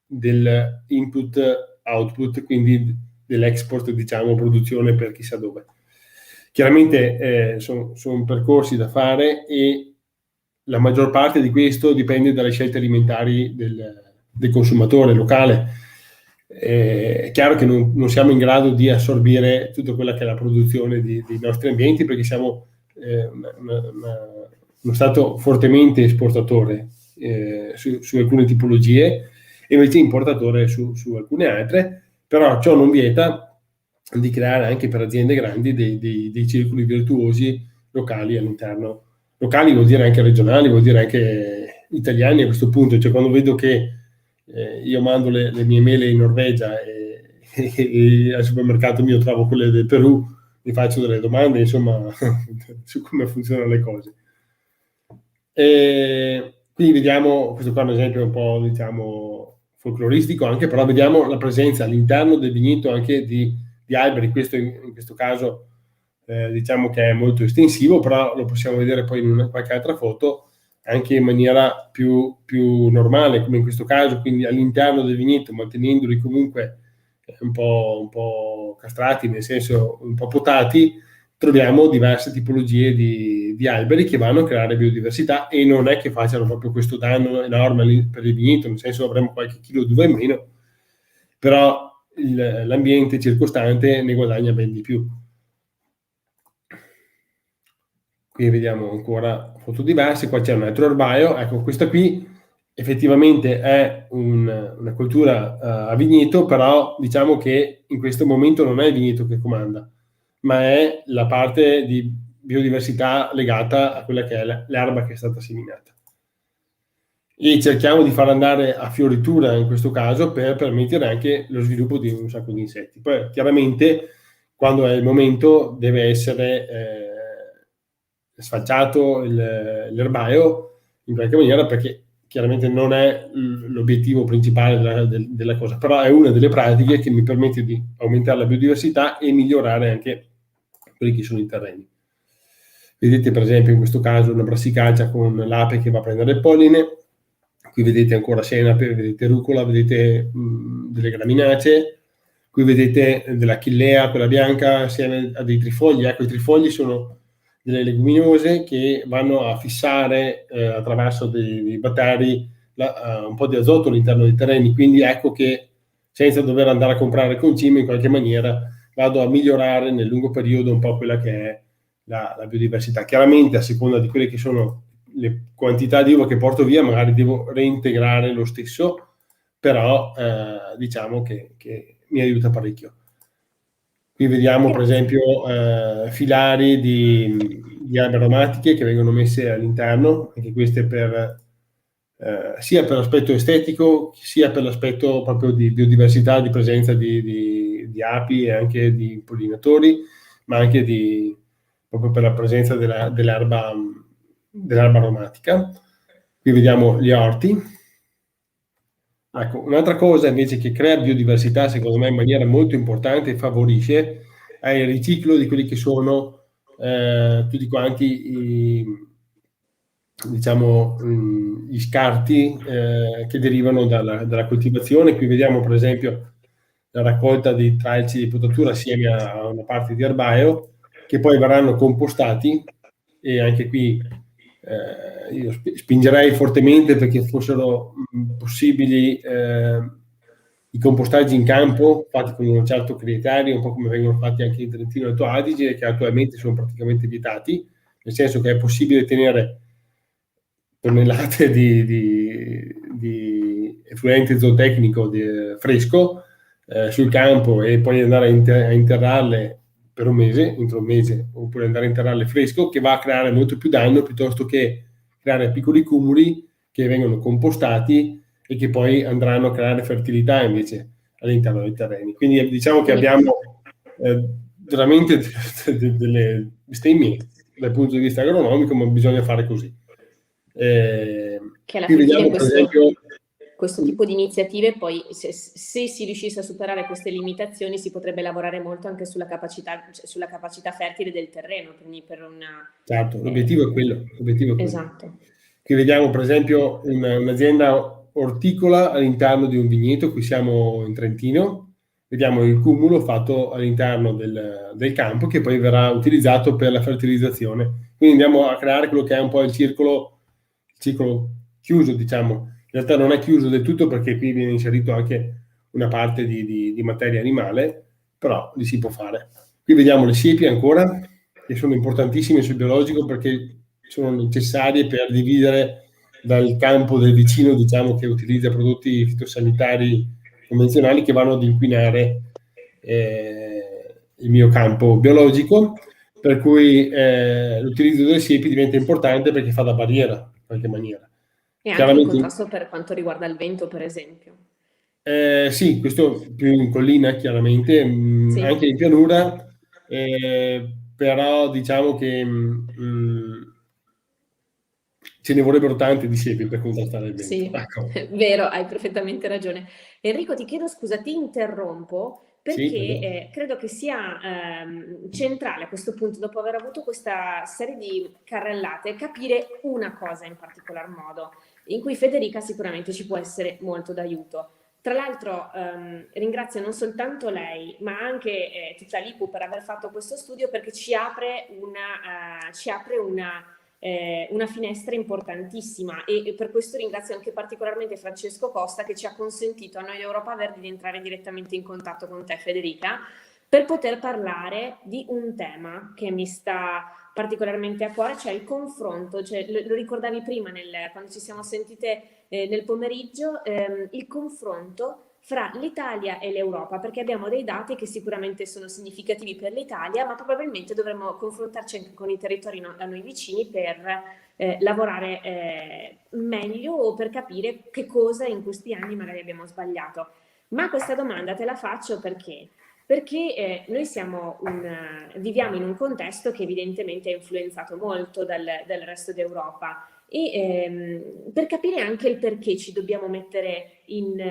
del input-output, quindi dell'export, diciamo, produzione per chissà dove. Chiaramente sono percorsi da fare e la maggior parte di questo dipende dalle scelte alimentari del consumatore locale. È chiaro che non siamo in grado di assorbire tutta quella che è la produzione dei nostri ambienti, perché siamo uno Stato fortemente esportatore su alcune tipologie e invece importatore su alcune altre, però ciò non vieta di creare anche per aziende grandi dei circoli virtuosi locali all'interno. Locali vuol dire anche regionali, vuol dire anche italiani a questo punto, cioè quando vedo che io mando le mie mele in Norvegia e al supermercato mio trovo quelle del Perù, mi faccio delle domande, insomma, su come funzionano le cose. Quindi vediamo, questo qua è un esempio un po', diciamo, folcloristico anche, però vediamo la presenza all'interno del vigneto anche di alberi, questo in questo caso diciamo che è molto estensivo, però lo possiamo vedere poi in qualche altra foto anche in maniera più normale, come in questo caso, quindi all'interno del vigneto, mantenendoli comunque un po' castrati, nel senso un po' potati, troviamo diverse tipologie di alberi che vanno a creare biodiversità e non è che facciano proprio questo danno enorme per il vigneto, nel senso avremo qualche chilo d'uva in meno, però l'ambiente circostante ne guadagna ben di più. Qui vediamo ancora foto diverse, qua c'è un altro erbaio, ecco questa qui effettivamente è una coltura a vigneto, però diciamo che in questo momento non è il vigneto che comanda, ma è la parte di biodiversità legata a quella che è l'erba che è stata seminata. E cerchiamo di far andare a fioritura in questo caso per permettere anche lo sviluppo di un sacco di insetti. Poi chiaramente quando è il momento deve essere sfacciato l'erbaio in qualche maniera, perché chiaramente non è l'obiettivo principale della cosa, però è una delle pratiche che mi permette di aumentare la biodiversità e migliorare anche quelli che sono i terreni. Vedete per esempio in questo caso una brassicaccia con l'ape che va a prendere il polline, qui vedete ancora senape, vedete rucola, vedete delle graminacee, qui vedete della chillea, quella bianca, assieme a dei trifogli. Ecco, i trifogli sono delle leguminose che vanno a fissare attraverso dei batteri un po' di azoto all'interno dei terreni, quindi ecco che senza dover andare a comprare concime in qualche maniera vado a migliorare nel lungo periodo un po' quella che è la biodiversità. Chiaramente a seconda di quelle che sono le quantità di uva che porto via magari devo reintegrare lo stesso, però diciamo che mi aiuta parecchio. Qui vediamo per esempio filari di erbe aromatiche che vengono messe all'interno, anche queste sia per l'aspetto estetico sia per l'aspetto proprio di biodiversità, di presenza di api e anche di pollinatori, ma anche proprio per la presenza dell'erba aromatica. Qui vediamo gli orti. Ecco, un'altra cosa invece che crea biodiversità, secondo me, in maniera molto importante e favorisce, è il riciclo di quelli che sono tutti quanti gli scarti che derivano dalla coltivazione. Qui vediamo per esempio la raccolta di tralci di potatura assieme a una parte di erbaio che poi verranno compostati, e anche qui io spingerei fortemente perché fossero possibili i compostaggi in campo fatti con un certo criterio, un po' come vengono fatti anche in Trentino e Alto Adige, che attualmente sono praticamente vietati, nel senso che è possibile tenere tonnellate di effluente zootecnico fresco sul campo e poi andare a interrarle per un mese, entro un mese, oppure andare a interrarle fresco, che va a creare molto più danno piuttosto che creare piccoli cumuli che vengono compostati e che poi andranno a creare fertilità invece all'interno dei terreni. Quindi diciamo che abbiamo veramente delle bestemmie dal punto di vista agronomico, ma bisogna fare così. Che alla Qui fine vediamo per esempio questo tipo di iniziative poi, se si riuscisse a superare queste limitazioni, si potrebbe lavorare molto anche sulla capacità fertile del terreno, quindi per una... Certo, l'obiettivo è quello. Esatto. Qui vediamo per esempio un'azienda orticola all'interno di un vigneto, qui siamo in Trentino, vediamo il cumulo fatto all'interno del campo che poi verrà utilizzato per la fertilizzazione. Quindi andiamo a creare quello che è un po' il circolo chiuso, diciamo. In realtà non è chiuso del tutto perché qui viene inserito anche una parte di materia animale, però li si può fare. Qui vediamo le siepi ancora, che sono importantissime sul biologico perché sono necessarie per dividere dal campo del vicino, diciamo, che utilizza prodotti fitosanitari convenzionali che vanno ad inquinare il mio campo biologico, per cui l'utilizzo delle siepi diventa importante perché fa da barriera in qualche maniera. E anche in contrasto per quanto riguarda il vento, per esempio. Sì, questo più in collina chiaramente, Sì. anche in pianura, però diciamo che ce ne vorrebbero tante di siepi per contrastare il vento. Sì, ecco. Vero, hai perfettamente ragione. Enrico, ti chiedo scusa, ti interrompo perché Sì, credo che sia centrale a questo punto, dopo aver avuto questa serie di carrellate, capire una cosa in particolar modo, in cui Federica sicuramente ci può essere molto d'aiuto. Tra l'altro ringrazio non soltanto lei, ma anche tutta l'IPU per aver fatto questo studio, perché ci apre una finestra importantissima, e per questo ringrazio anche particolarmente Francesco Costa, che ci ha consentito a noi Europa Verdi di entrare direttamente in contatto con te, Federica, per poter parlare di un tema che mi sta particolarmente a cuore, cioè il confronto, cioè, lo ricordavi prima quando ci siamo sentite nel pomeriggio, il confronto fra l'Italia e l'Europa, perché abbiamo dei dati che sicuramente sono significativi per l'Italia, ma probabilmente dovremmo confrontarci anche con i territori a noi vicini per lavorare meglio, o per capire che cosa in questi anni magari abbiamo sbagliato. Ma questa domanda te la faccio perché noi viviamo in un contesto che evidentemente è influenzato molto dal resto d'Europa, e per capire anche il perché ci dobbiamo mettere in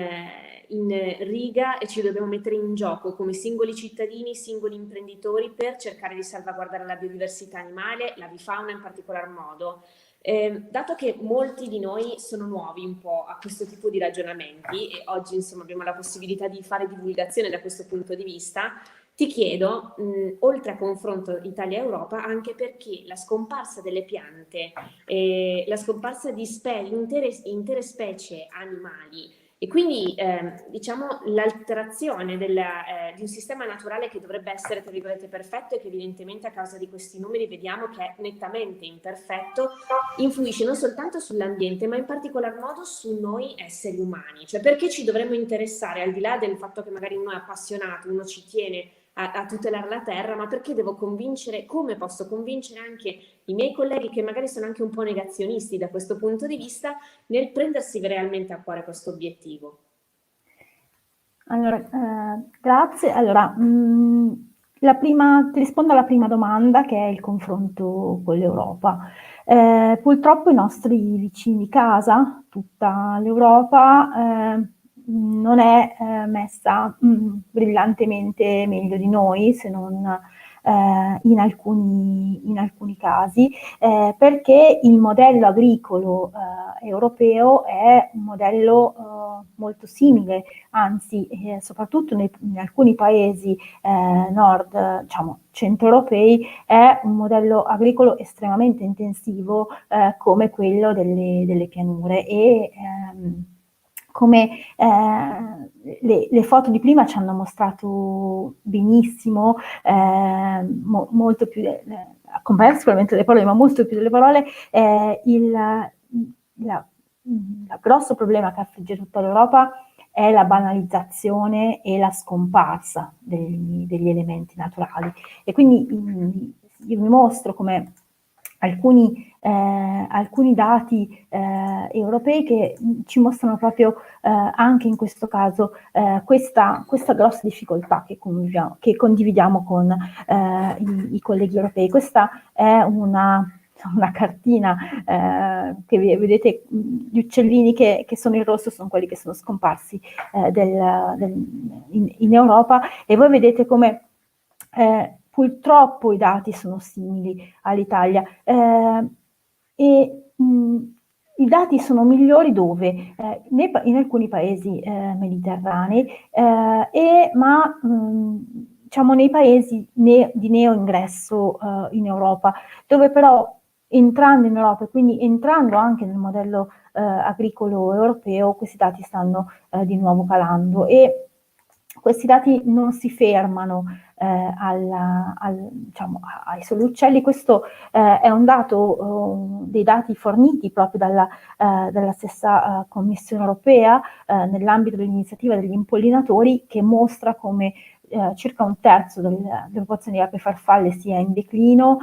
riga e ci dobbiamo mettere in gioco come singoli cittadini, singoli imprenditori, per cercare di salvaguardare la biodiversità animale, l'avifauna in particolar modo. Dato che molti di noi sono nuovi un po' a questo tipo di ragionamenti, e oggi insomma abbiamo la possibilità di fare divulgazione da questo punto di vista, ti chiedo, oltre a confronto Italia-Europa, anche perché la scomparsa delle piante, la scomparsa di intere specie animali, e quindi diciamo l'alterazione di un sistema naturale che dovrebbe essere, tra virgolette, perfetto, e che evidentemente a causa di questi numeri vediamo che è nettamente imperfetto, influisce non soltanto sull'ambiente, ma in particolar modo su noi esseri umani. Cioè, perché ci dovremmo interessare, al di là del fatto che magari uno è appassionato, uno ci tiene a tutelare la terra, ma perché devo convincere, come posso convincere anche i miei colleghi, che magari sono anche un po' negazionisti da questo punto di vista, nel prendersi realmente a cuore questo obiettivo? Allora, grazie. Allora, ti rispondo alla prima domanda, che è il confronto con l'Europa. Purtroppo i nostri vicini di casa, tutta l'Europa, non è messa brillantemente meglio di noi, se non in alcuni casi, perché il modello agricolo europeo è un modello molto simile, anzi soprattutto in alcuni paesi nord, diciamo centroeuropei, è un modello agricolo estremamente intensivo, come quello delle pianure, e come le foto di prima ci hanno mostrato benissimo, molto più, accompagnate sicuramente delle parole, ma molto più delle parole, il grosso problema che affligge tutta l'Europa è la banalizzazione e la scomparsa degli elementi naturali. E quindi io vi mostro come alcuni dati europei che ci mostrano proprio anche in questo caso questa grossa difficoltà che condividiamo con i colleghi europei. Questa è una una cartina che vedete, gli uccellini che sono in rosso sono quelli che sono scomparsi in Europa, e voi vedete come purtroppo i dati sono simili all'Italia, i dati sono migliori dove? In alcuni paesi mediterranei, ma diciamo nei paesi di neoingresso in Europa, dove però entrando in Europa e quindi entrando anche nel modello agricolo europeo, questi dati stanno di nuovo calando, e questi dati non si fermano diciamo, ai soli uccelli. Questo è un dato, dei dati forniti proprio dalla stessa Commissione europea nell'ambito dell'iniziativa degli impollinatori, che mostra come circa un terzo delle popolazioni di api farfalle sia in declino,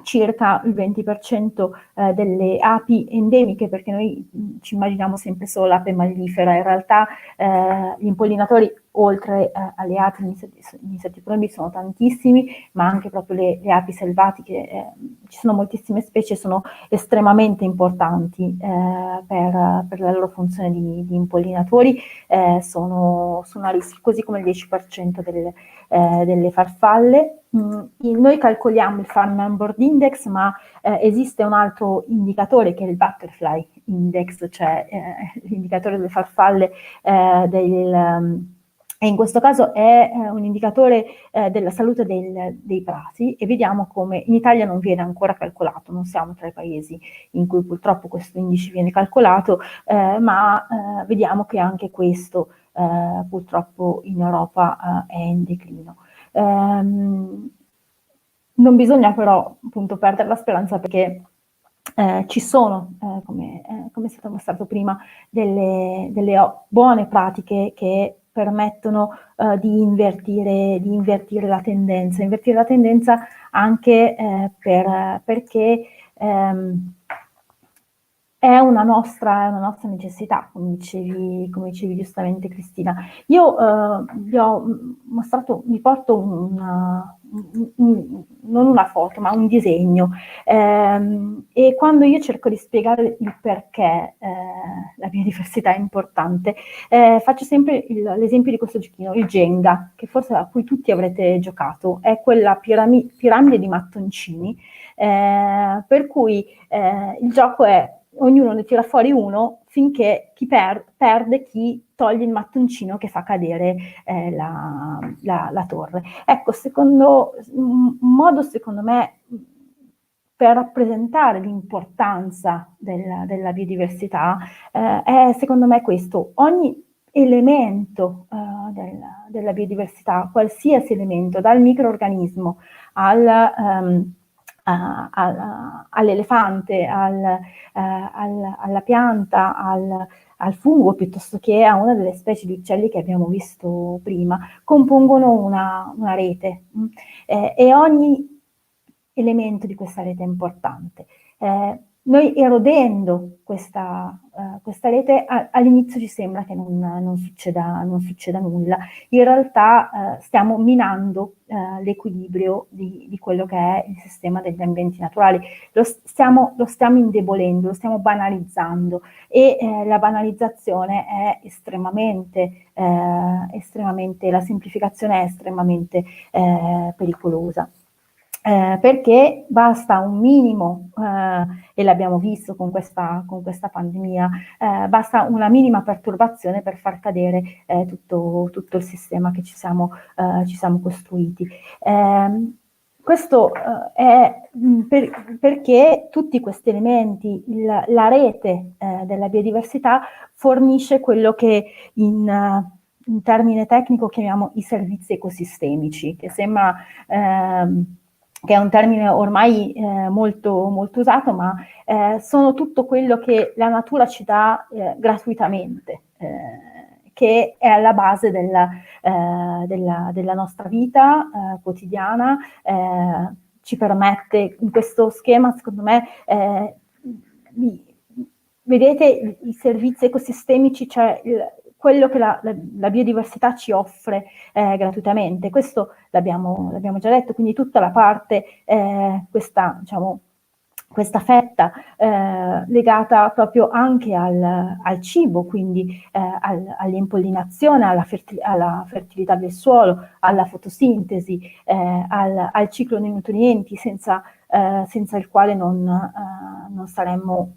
circa il 20% delle api endemiche, perché noi ci immaginiamo sempre solo l'ape mellifera, in realtà gli impollinatori, oltre alle api, gli insetti proibiti sono tantissimi, ma anche proprio le api selvatiche, ci sono moltissime specie, sono estremamente importanti per la loro funzione di impollinatori, sono a rischio, così come il 10% delle farfalle. Noi calcoliamo il Farm on Board Index, ma esiste un altro indicatore che è il Butterfly Index, cioè l'indicatore delle farfalle e in questo caso è un indicatore della salute dei prati, e vediamo come in Italia non viene ancora calcolato, non siamo tra i paesi in cui purtroppo questo indice viene calcolato, ma vediamo che anche questo purtroppo in Europa è in declino. Non bisogna però appunto perdere la speranza, perché ci sono, come è stato mostrato prima, delle buone pratiche che permettono di invertire la tendenza anche perché è una nostra necessità, come dicevi giustamente Cristina. Io vi ho mostrato, vi porto non una foto, ma un disegno, e quando io cerco di spiegare il perché la biodiversità è importante, faccio sempre l'esempio di questo giochino, il Jenga, che forse a cui tutti avrete giocato, è quella piramide di mattoncini, per cui il gioco è: ognuno ne tira fuori uno finché chi perde chi toglie il mattoncino che fa cadere la torre. Ecco, un modo secondo me per rappresentare l'importanza della biodiversità è secondo me questo: ogni elemento della biodiversità, qualsiasi elemento, dal microorganismo all'elefante, alla pianta, al fungo, piuttosto che a una delle specie di uccelli che abbiamo visto prima, compongono una rete, e ogni elemento di questa rete è importante. Noi erodendo questa rete, all'inizio ci sembra che non succeda nulla. In realtà stiamo minando l'equilibrio di quello che è il sistema degli ambienti naturali. Lo stiamo indebolendo, lo stiamo banalizzando, e la banalizzazione è estremamente, la semplificazione è estremamente pericolosa. Perché basta un minimo, e l'abbiamo visto con questa pandemia, basta una minima perturbazione per far cadere tutto il sistema che ci siamo costruiti. Questo è perché tutti questi elementi, la rete della biodiversità fornisce quello che in termine tecnico chiamiamo i servizi ecosistemici, che sembra che è un termine ormai molto, molto usato, ma sono tutto quello che la natura ci dà gratuitamente, che è alla base della nostra vita quotidiana, ci permette, in questo schema, secondo me, vedete i servizi ecosistemici, cioè quello che la biodiversità ci offre gratuitamente. Questo l'abbiamo già detto, quindi tutta la parte, questa fetta legata proprio anche al cibo, quindi all'impollinazione, alla fertilità del suolo, alla fotosintesi, al ciclo dei nutrienti, senza il quale non potremmo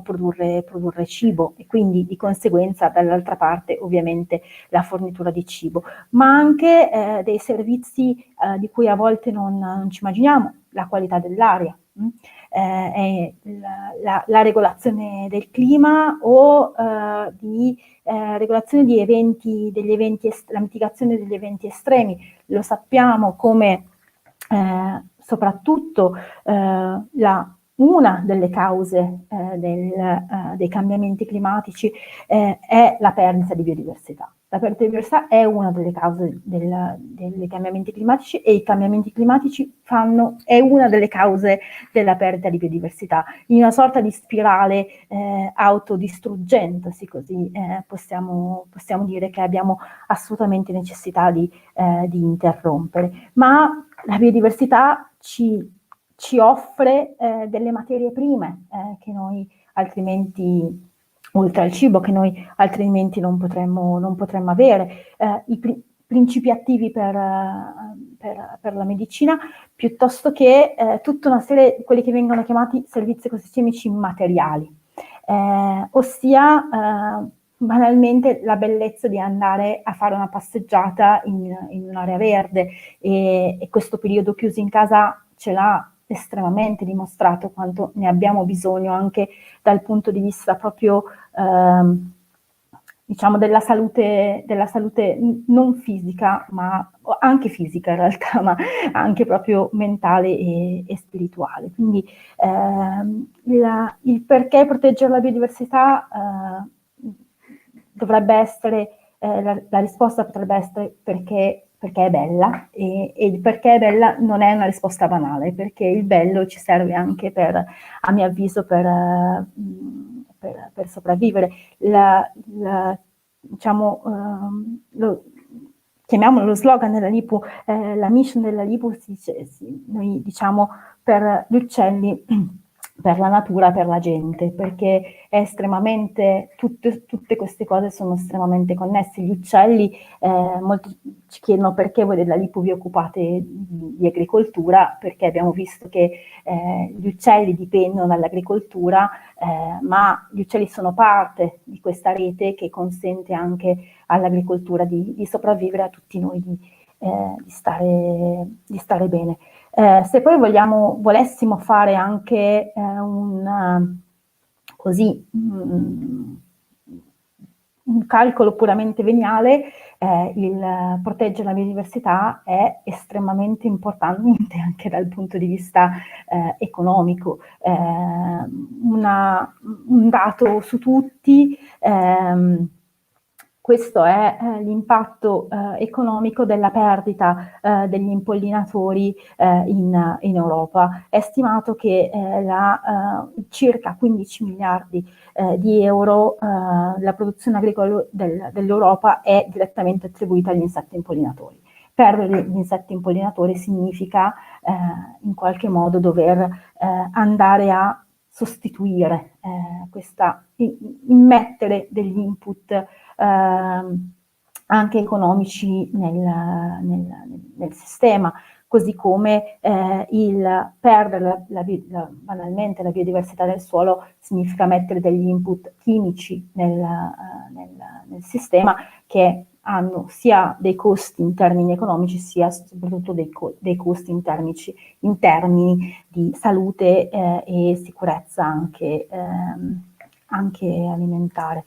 produrre cibo, e quindi di conseguenza dall'altra parte ovviamente la fornitura di cibo, ma anche dei servizi di cui a volte non ci immaginiamo, la qualità dell'aria, la regolazione del clima o regolazione la mitigazione degli eventi estremi. Lo sappiamo come soprattutto una delle cause dei cambiamenti climatici è la perdita di biodiversità. La perdita di biodiversità è una delle cause dei cambiamenti climatici, e i cambiamenti climatici è una delle cause della perdita di biodiversità, in una sorta di spirale autodistruggente, così possiamo dire che abbiamo assolutamente necessità di interrompere. Ma la biodiversità ci offre delle materie prime che noi altrimenti, oltre al cibo, che noi altrimenti non potremmo avere, i principi attivi per la medicina, piuttosto che tutta una serie di quelli che vengono chiamati servizi ecosistemici immateriali, ossia banalmente la bellezza di andare a fare una passeggiata in un'area verde, e questo periodo chiuso in casa ce l'ha estremamente dimostrato quanto ne abbiamo bisogno, anche dal punto di vista proprio della salute non fisica, ma anche fisica in realtà, ma anche proprio mentale e spirituale. Quindi il perché proteggere la biodiversità dovrebbe essere, la risposta potrebbe essere perché è bella, e il perché è bella non è una risposta banale, perché il bello ci serve anche a mio avviso, per sopravvivere. Chiamiamolo lo slogan della LIPU, la mission della LIPU, noi diciamo per gli uccelli, per la natura, per la gente, perché è estremamente, tutte queste cose sono estremamente connesse. Gli uccelli, molti ci chiedono perché voi della LIPU vi occupate di agricoltura, perché abbiamo visto che gli uccelli dipendono dall'agricoltura, ma gli uccelli sono parte di questa rete che consente anche all'agricoltura di sopravvivere, a tutti noi di stare bene. Se poi volessimo fare anche un calcolo puramente veniale, il proteggere la biodiversità è estremamente importante anche dal punto di vista economico. Un dato su tutti, questo è l'impatto economico della perdita degli impollinatori in Europa. È stimato che circa 15 miliardi di euro la produzione agricola dell'Europa è direttamente attribuita agli insetti impollinatori. Perdere gli insetti impollinatori significa in qualche modo dover andare a sostituire immettere degli input anche economici nel sistema, così come il perdere banalmente la biodiversità del suolo significa mettere degli input chimici nel sistema, che hanno sia dei costi in termini economici, sia soprattutto dei costi in termini di salute e sicurezza anche alimentare.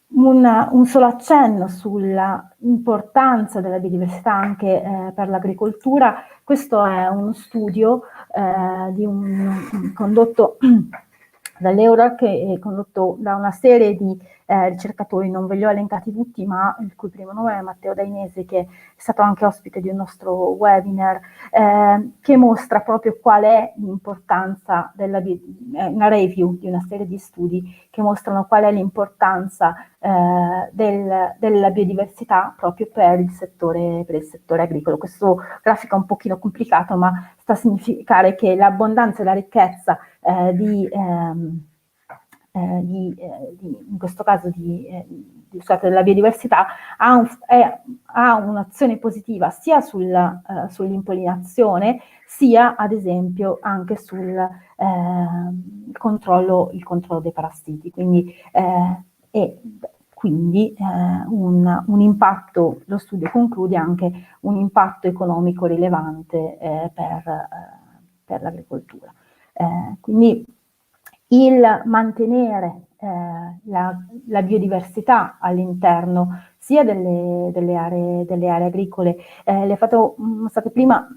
Un solo accenno sulla importanza della biodiversità anche per l'agricoltura. Questo è uno studio condotto dall'Eurac e condotto da una serie di ricercatori, non ve li ho elencati tutti, ma il cui primo nome è Matteo Dainese, che è stato anche ospite di un nostro webinar, che mostra proprio qual è l'importanza una review di una serie di studi che mostrano qual è l'importanza della biodiversità proprio per il settore agricolo. Questo grafico è un pochino complicato, ma sta a significare che l'abbondanza e la ricchezza in questo caso della biodiversità ha un'azione positiva sia sull'impollinazione, sia ad esempio anche sul il controllo dei parassiti. Quindi un impatto, lo studio conclude anche un impatto economico rilevante per l'agricoltura. Quindi il mantenere la biodiversità all'interno sia delle aree agricole, le fatto mostrate prima,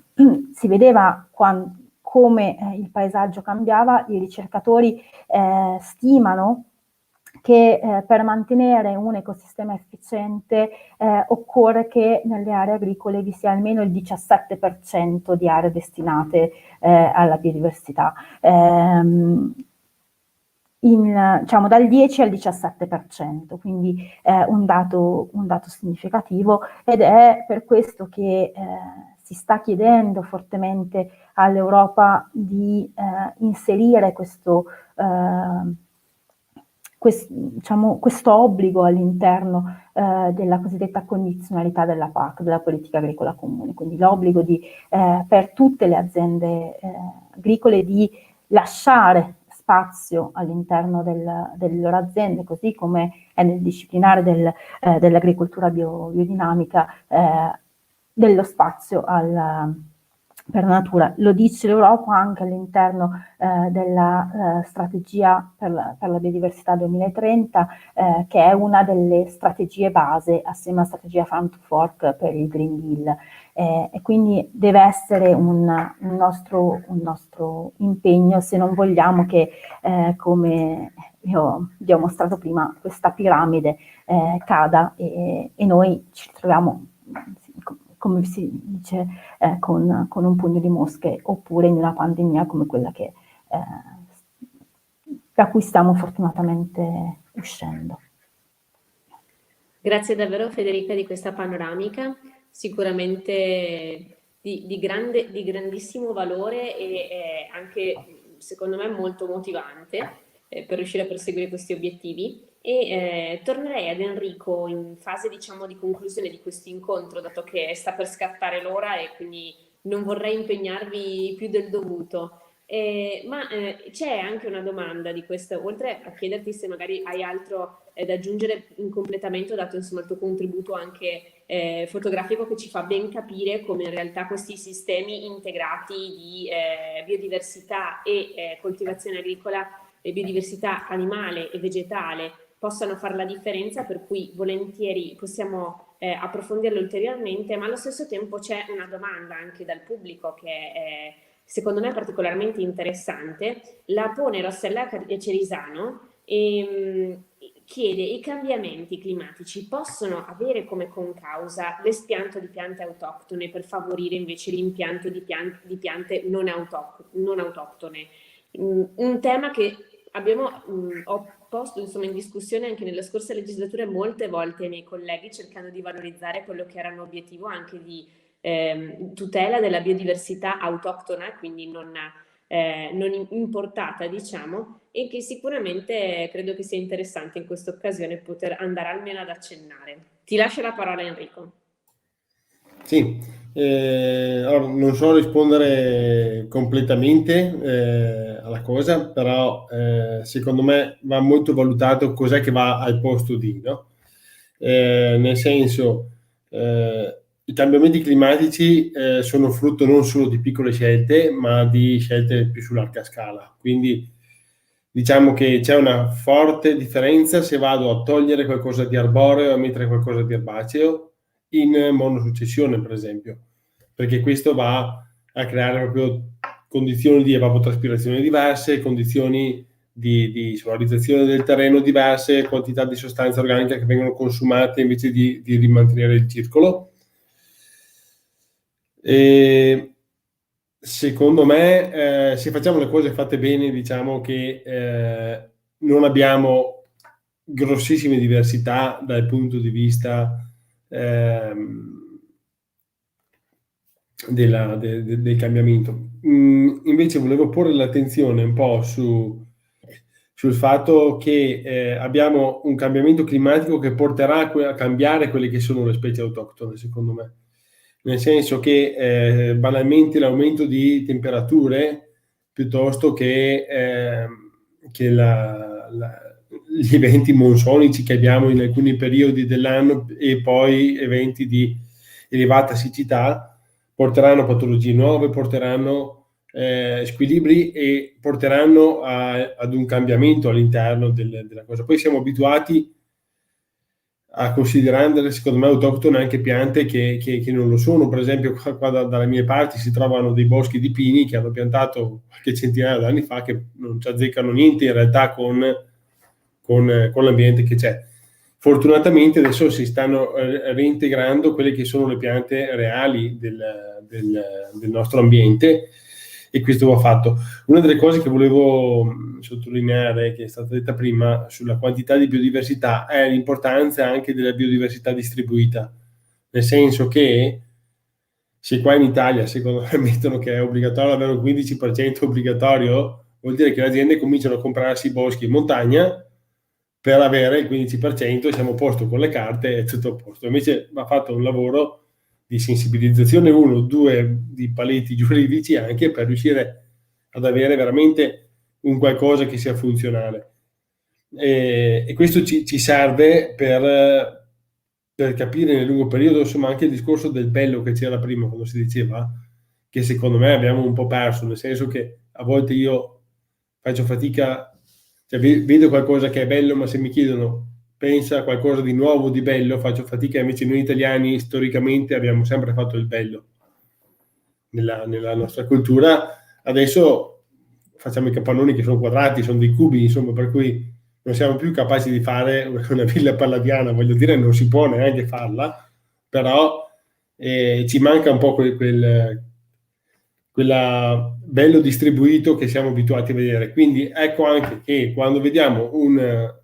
si vedeva come il paesaggio cambiava. I ricercatori stimano che per mantenere un ecosistema efficiente occorre che nelle aree agricole vi sia almeno il 17% di aree destinate alla biodiversità. Diciamo dal 10 al 17%, quindi un dato significativo, ed è per questo che si sta chiedendo fortemente all'Europa di inserire questo obbligo all'interno della cosiddetta condizionalità della PAC, della politica agricola comune, quindi l'obbligo per tutte le aziende agricole di lasciare spazio all'interno delle loro aziende, così come è nel disciplinare dell'agricoltura biodinamica, dello spazio per la natura. Lo dice l'Europa anche all'interno della strategia per la biodiversità 2030, che è una delle strategie base assieme alla strategia Farm to Fork per il Green Deal. E quindi deve essere un nostro impegno, se non vogliamo che, come vi ho mostrato prima, questa piramide cada e noi ci troviamo, come si dice, con un pugno di mosche, oppure in una pandemia come quella da cui stiamo fortunatamente uscendo. Grazie davvero Federica di questa panoramica, sicuramente di grandissimo valore e anche secondo me molto motivante per riuscire a perseguire questi obiettivi. E tornerei ad Enrico in fase, diciamo, di conclusione di questo incontro, dato che sta per scattare l'ora e quindi non vorrei impegnarvi più del dovuto. Ma c'è anche una domanda di questo, oltre a chiederti se magari hai altro da aggiungere in completamento, dato insomma il tuo contributo anche fotografico, che ci fa ben capire come in realtà questi sistemi integrati di biodiversità e coltivazione agricola e biodiversità animale e vegetale possano fare la differenza, per cui volentieri possiamo approfondirlo ulteriormente, ma allo stesso tempo c'è una domanda anche dal pubblico che è secondo me particolarmente interessante. La pone Rossella Cerisano e chiede: i cambiamenti climatici possono avere come concausa l'espianto di piante autoctone per favorire invece l'impianto di piante non autoctone? Un tema che ho posto insomma in discussione anche nelle scorse legislature molte volte ai miei colleghi, cercando di valorizzare quello che era un obiettivo anche di tutela della biodiversità autoctona, quindi non importata, diciamo, e che sicuramente credo che sia interessante in questa occasione poter andare almeno ad accennare. Ti lascio la parola, Enrico. Sì, allora, non so rispondere completamente alla cosa, però secondo me va molto valutato cos'è che va al posto di, no? Nel senso, i cambiamenti climatici sono frutto non solo di piccole scelte, ma di scelte più su larga scala. Quindi diciamo che c'è una forte differenza se vado a togliere qualcosa di arboreo e a mettere qualcosa di erbaceo in monosuccessione, per esempio, perché questo va a creare proprio condizioni di evapotranspirazione diverse, condizioni di solarizzazione del terreno diverse, quantità di sostanza organica che vengono consumate invece di rimantenere il circolo. E secondo me, se facciamo le cose fatte bene, diciamo che non abbiamo grossissime diversità dal punto di vista del cambiamento. Invece volevo porre l'attenzione un po' sul fatto che abbiamo un cambiamento climatico che porterà a cambiare quelle che sono le specie autoctone, secondo me. Nel senso che banalmente l'aumento di temperature piuttosto che gli eventi monsonici che abbiamo in alcuni periodi dell'anno e poi eventi di elevata siccità porteranno patologie nuove, porteranno squilibri e porteranno ad un cambiamento all'interno della cosa. Poi siamo abituati a considerare, secondo me, autoctone anche piante che non lo sono. Per esempio, qua dalle mie parti si trovano dei boschi di pini che hanno piantato qualche centinaia di anni fa, che non ci azzeccano niente in realtà con l'ambiente che c'è. Fortunatamente adesso si stanno reintegrando quelle che sono le piante reali del nostro ambiente, e questo va fatto. Una delle cose che volevo sottolineare, che è stata detta prima, sulla quantità di biodiversità, è l'importanza anche della biodiversità distribuita, nel senso che se qua in Italia secondo me mettono che è obbligatorio avere un 15% obbligatorio, vuol dire che le aziende cominciano a comprarsi boschi in montagna per avere il 15%, siamo a posto con le carte, è tutto a posto. Invece va fatto un lavoro di sensibilizzazione, 1, 2 di paletti giuridici anche, per riuscire ad avere veramente un qualcosa che sia funzionale. E questo ci serve per capire nel lungo periodo, insomma, anche il discorso del bello che c'era prima, quando si diceva, che secondo me abbiamo un po' perso, nel senso che a volte io faccio fatica, cioè vedo qualcosa che è bello, ma se mi chiedono pensa a qualcosa di nuovo, di bello, faccio fatica. Invece noi italiani storicamente abbiamo sempre fatto il bello nella nostra cultura. Adesso facciamo i capannoni che sono quadrati, sono dei cubi, insomma, per cui non siamo più capaci di fare una villa palladiana, voglio dire, non si può neanche farla, però ci manca un po' quella bello distribuito che siamo abituati a vedere. Quindi ecco anche che quando vediamo un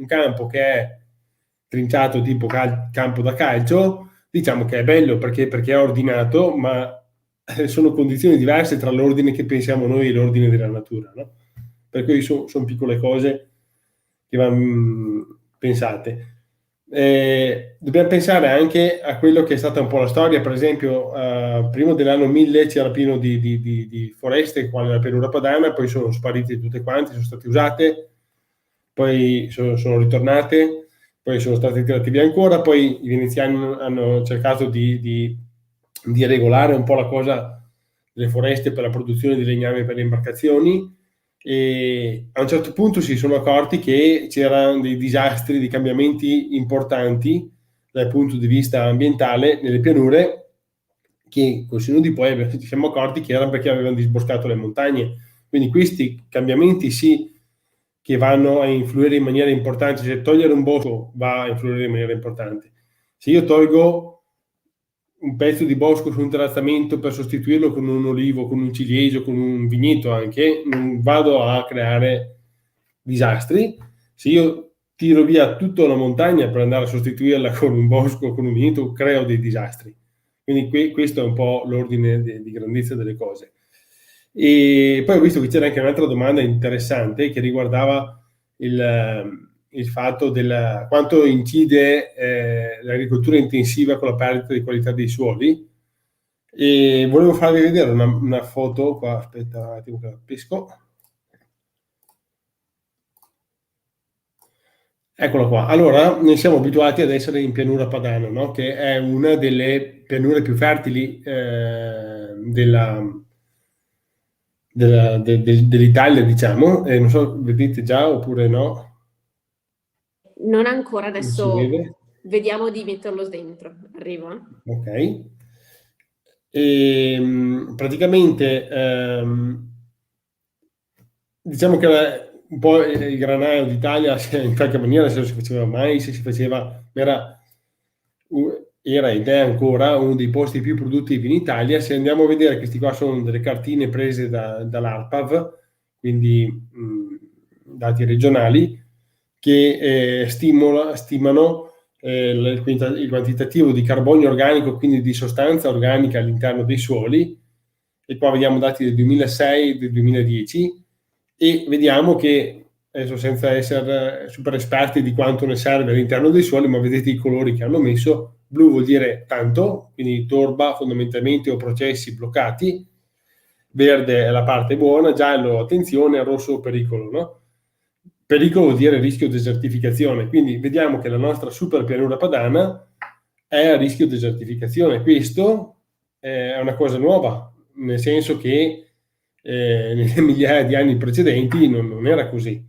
campo che è trinciato tipo campo da calcio, diciamo che è bello perché è ordinato, ma sono condizioni diverse tra l'ordine che pensiamo noi e l'ordine della natura, no? Per cui sono piccole cose che vanno pensate. Dobbiamo pensare anche a quello che è stata un po' la storia. Per esempio, prima dell'anno 1000 c'era pieno di foreste qua nella pianura padana, poi sono sparite tutte quante, sono state usate, poi sono ritornate, poi sono state tirate via ancora, poi i veneziani hanno cercato di regolare un po' la cosa delle foreste per la produzione di legname per le imbarcazioni, e a un certo punto si sono accorti che c'erano dei disastri, dei cambiamenti importanti dal punto di vista ambientale nelle pianure, che col senno di poi ci siamo accorti che era perché avevano disboscato le montagne. Quindi questi cambiamenti sì che vanno a influire in maniera importante. Se togliere un bosco va a influire in maniera importante. Se io tolgo un pezzo di bosco su un terrazzamento per sostituirlo con un olivo, con un ciliegio, con un vigneto anche, non vado a creare disastri. Se io tiro via tutta una montagna per andare a sostituirla con un bosco, con un vigneto, creo dei disastri. Quindi questo è un po' l'ordine di grandezza delle cose. E poi ho visto che c'era anche un'altra domanda interessante che riguardava il fatto quanto incide l'agricoltura intensiva con la perdita di qualità dei suoli, e volevo farvi vedere una foto qua. Aspetta un attimo che la pesco. Eccola qua. Allora, noi siamo abituati ad essere in pianura padana, no? Che è una delle pianure più fertili dell'Italia, diciamo. Non so, vedete già oppure no? Non ancora, Non si adesso vede? vediamo di metterlo dentro. Arrivo. Ok. Praticamente diciamo che un po' il granaio d'Italia, in qualche maniera, se non si faceva mai, se si faceva, era ed è ancora uno dei posti più produttivi in Italia. Se andiamo a vedere, questi qua sono delle cartine prese dall'ARPAV, quindi dati regionali, che stimano il quantitativo di carbonio organico, quindi di sostanza organica all'interno dei suoli, e qua vediamo dati del 2006 e del 2010, e vediamo che, adesso senza essere super esperti di quanto ne serve all'interno dei suoli, ma vedete i colori che hanno messo. Blu vuol dire tanto, quindi torba fondamentalmente o processi bloccati, verde è la parte buona, giallo attenzione, rosso pericolo, no? Pericolo vuol dire rischio desertificazione, quindi vediamo che la nostra super pianura padana è a rischio desertificazione. Questo è una cosa nuova, nel senso che nelle migliaia di anni precedenti non era così.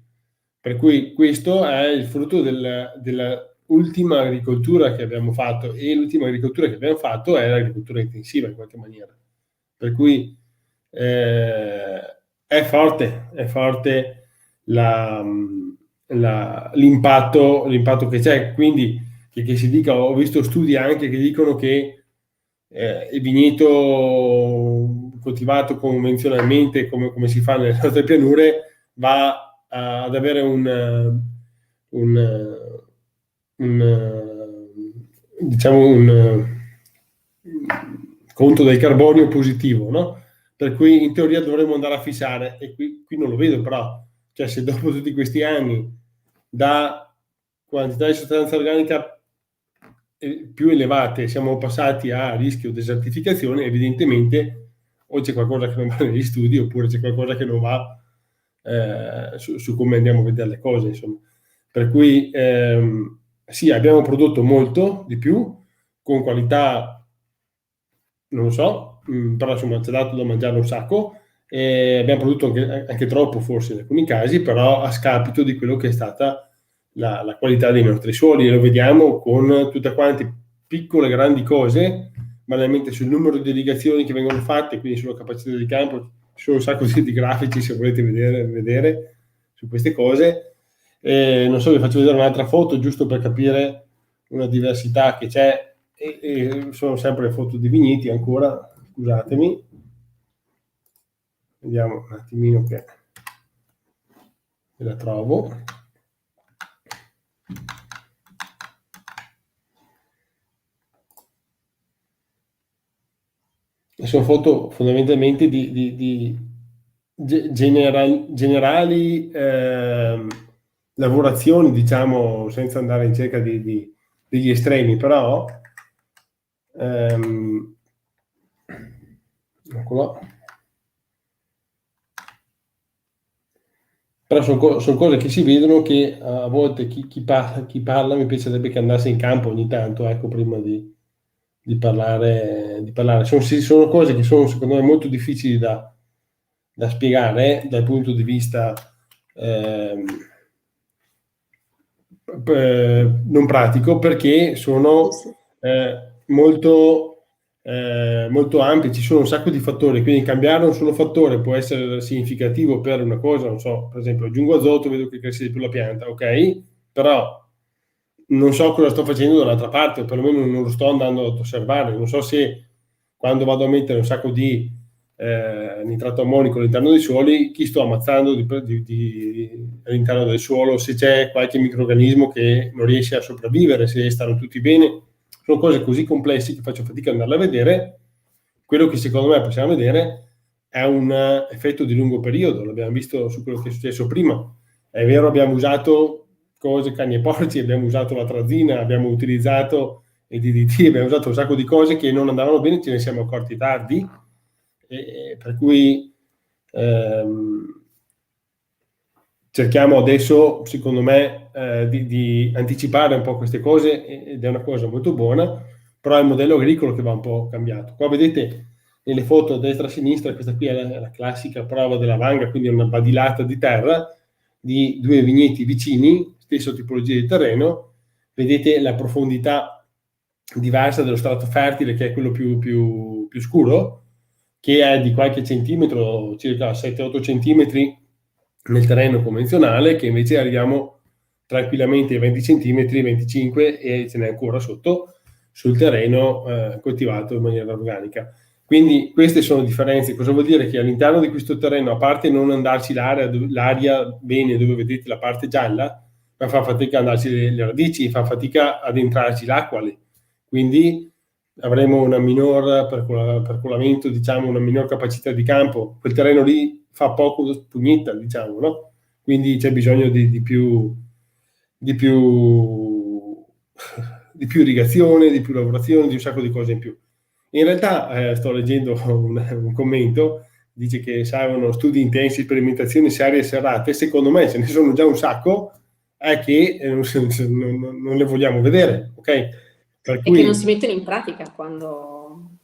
Per cui questo è il frutto della ultima agricoltura che abbiamo fatto, e l'ultima agricoltura che abbiamo fatto è l'agricoltura intensiva in qualche maniera. Per cui è forte l'impatto che c'è. Quindi che si dica, ho visto studi anche che dicono che il vigneto coltivato convenzionalmente, come si fa nelle nostre pianure, va ad avere un conto del carbonio positivo, no? Per cui in teoria dovremmo andare a fissare, e qui non lo vedo, però, cioè, se dopo tutti questi anni da quantità di sostanza organica più elevate siamo passati a rischio desertificazione, evidentemente o c'è qualcosa che non va negli studi, oppure c'è qualcosa che non va su come andiamo a vedere le cose, insomma. Per cui sì, abbiamo prodotto molto di più, con qualità, non lo so, però insomma ci ha dato da mangiare un sacco, e abbiamo prodotto anche troppo forse in alcuni casi, però a scapito di quello che è stata la qualità dei nostri suoli, e lo vediamo con tutte quante piccole grandi cose, banalmente sul numero di irrigazioni che vengono fatte, quindi sulla capacità di campo. Ci sono un sacco di grafici, se volete vedere su queste cose. Non so, vi faccio vedere un'altra foto giusto per capire una diversità che c'è, e sono sempre le foto di vigneti ancora, scusatemi, vediamo un attimino che la trovo. E sono foto fondamentalmente di generali lavorazioni, diciamo, senza andare in cerca degli estremi, però eccolo. Però sono cose che si vedono, che a volte chi parla mi piacerebbe che andasse in campo ogni tanto, ecco, prima di parlare. Sono cose che sono secondo me molto difficili da spiegare dal punto di vista non pratico, perché sono molto ampi, ci sono un sacco di fattori, quindi cambiare un solo fattore può essere significativo per una cosa, non so, per esempio aggiungo azoto, vedo che cresce di più la pianta, ok, però non so cosa sto facendo dall'altra parte, o perlomeno non lo sto andando ad osservare. Non so se quando vado a mettere un sacco di nitrato ammonico all'interno dei suoli, chi sto ammazzando all'interno del suolo, se c'è qualche microrganismo che non riesce a sopravvivere, se stanno tutti bene. Sono cose così complesse che faccio fatica ad andarle a vedere. Quello che secondo me possiamo vedere è un effetto di lungo periodo, l'abbiamo visto su quello che è successo prima. È vero, abbiamo usato cose, cani e porci, abbiamo usato l'atrazina, abbiamo utilizzato il DDT, abbiamo usato un sacco di cose che non andavano bene, ce ne siamo accorti tardi, e per cui cerchiamo adesso, secondo me, di anticipare un po' queste cose, ed è una cosa molto buona, però è il modello agricolo che va un po' cambiato. Qua vedete nelle foto a destra e a sinistra, questa qui è la classica prova della vanga, quindi una badilata di terra di due vigneti vicini, stessa tipologia di terreno. Vedete la profondità diversa dello strato fertile, che è quello più scuro, che è di qualche centimetro, circa 7-8 centimetri nel terreno convenzionale, che invece arriviamo tranquillamente ai 20 cm, 25 e ce n'è ancora sotto sul terreno coltivato in maniera organica. Quindi queste sono differenze. Cosa vuol dire? Che all'interno di questo terreno, a parte non andarci l'aria bene dove vedete la parte gialla, ma fa fatica ad andarci le radici, fa fatica ad entrarci l'acqua lì. Quindi avremo una minor percolamento, diciamo, una minor capacità di campo. Quel terreno lì fa poco spugnetta, diciamo, no? Quindi c'è bisogno di più irrigazione, di più lavorazione, di un sacco di cose in più. In realtà sto leggendo un commento, dice che servono studi intensi, sperimentazioni serie e serrate. Secondo me ce ne sono già un sacco, è che non le vogliamo vedere, ok? Per cui, che non si mettono in pratica quando...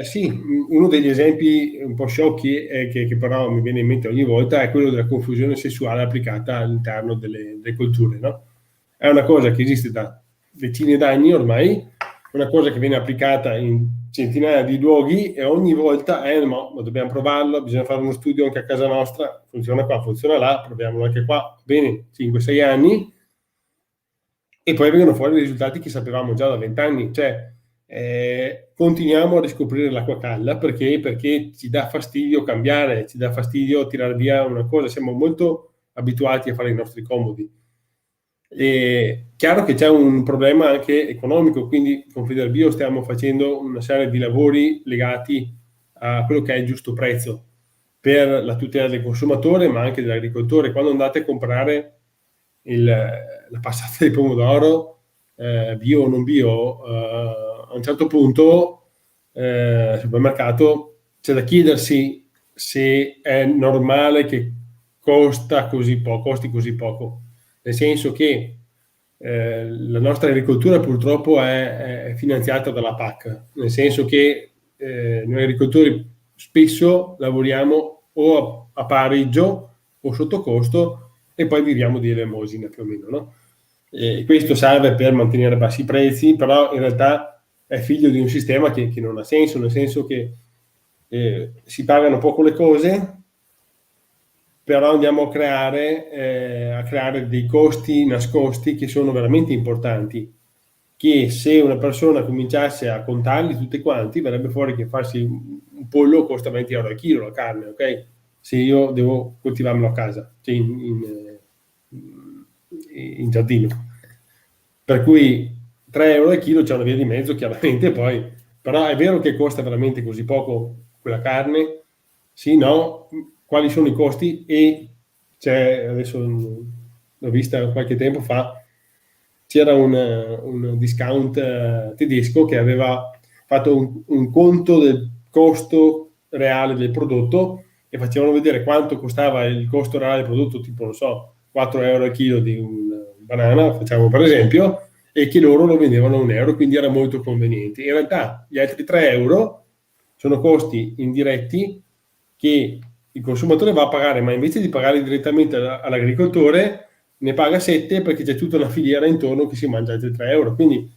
sì, uno degli esempi un po' sciocchi che però mi viene in mente ogni volta è quello della confusione sessuale applicata all'interno delle colture, no? È una cosa che esiste da decine d'anni ormai, una cosa che viene applicata in centinaia di luoghi e ogni volta no, ma dobbiamo provarlo, bisogna fare uno studio anche a casa nostra, funziona qua, funziona là, proviamolo anche qua, bene, 5-6 anni, e poi vengono fuori i risultati che sapevamo già da 20 anni, cioè continuiamo a riscoprire l'acqua calda perché ci dà fastidio cambiare, ci dà fastidio tirare via una cosa, siamo molto abituati a fare i nostri comodi. E chiaro che c'è un problema anche economico, quindi con Federbio stiamo facendo una serie di lavori legati a quello che è il giusto prezzo per la tutela del consumatore, ma anche dell'agricoltore. Quando andate a comprare la passata di pomodoro, bio o non bio, a un certo punto al supermercato c'è da chiedersi se è normale che costi così poco. Nel senso che la nostra agricoltura purtroppo è finanziata dalla PAC, nel senso che noi agricoltori spesso lavoriamo o a pareggio o sotto costo e poi viviamo di elemosina più o meno, no? E questo serve per mantenere bassi i prezzi, però in realtà è figlio di un sistema che non ha senso, nel senso che si pagano poco le cose, però andiamo a creare dei costi nascosti che sono veramente importanti, che se una persona cominciasse a contarli tutti quanti, verrebbe fuori che farsi un pollo costa 20 euro al chilo la carne, ok? Se io devo coltivarmelo a casa, cioè in giardino. Per cui 3 euro al chilo c'è una via di mezzo, chiaramente, poi, però è vero che costa veramente così poco quella carne? Sì, no? Quali sono i costi? E adesso l'ho vista qualche tempo fa, c'era un discount tedesco che aveva fatto un conto del costo reale del prodotto e facevano vedere quanto costava il costo reale del prodotto, tipo, non so, 4 euro al chilo di un banana, facciamo per esempio, e che loro lo vendevano a 1 euro, quindi era molto conveniente. In realtà gli altri 3 euro sono costi indiretti che il consumatore va a pagare, ma invece di pagare direttamente all'agricoltore, ne paga 7 perché c'è tutta una filiera intorno che si mangia altri 3 euro. Quindi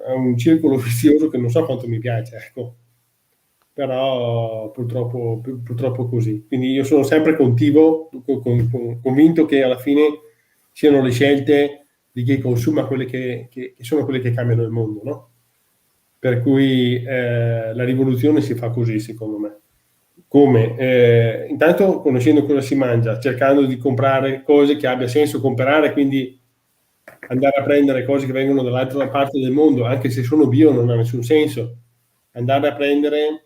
è un circolo vizioso che non so quanto mi piace, ecco. Però purtroppo così. Quindi io sono sempre convinto che alla fine siano le scelte di chi consuma quelle che sono quelle che cambiano il mondo, no? Per cui la rivoluzione si fa così, secondo me. Come? Intanto conoscendo cosa si mangia, cercando di comprare cose che abbia senso comprare, quindi andare a prendere cose che vengono dall'altra parte del mondo, anche se sono bio non ha nessun senso. Andare a prendere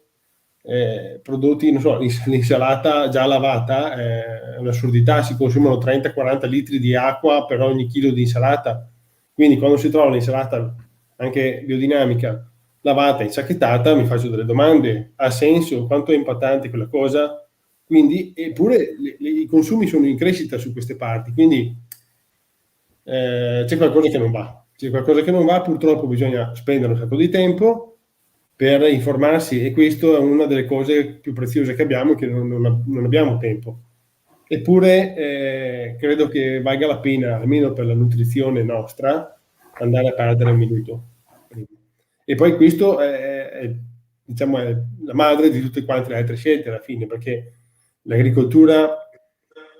prodotti, non so, l'insalata già lavata è un'assurdità, si consumano 30-40 litri di acqua per ogni chilo di insalata, quindi quando si trova l'insalata anche biodinamica lavata e insacchettata mi faccio delle domande: ha senso? Quanto è impattante quella cosa? Quindi, eppure i consumi sono in crescita su queste parti, quindi c'è qualcosa che non va, purtroppo bisogna spendere un sacco di tempo per informarsi e questo è una delle cose più preziose che abbiamo, che non abbiamo tempo. Eppure credo che valga la pena, almeno per la nutrizione nostra, andare a perdere un minuto. E poi questo diciamo, è la madre di tutte quante le altre scelte alla fine, perché l'agricoltura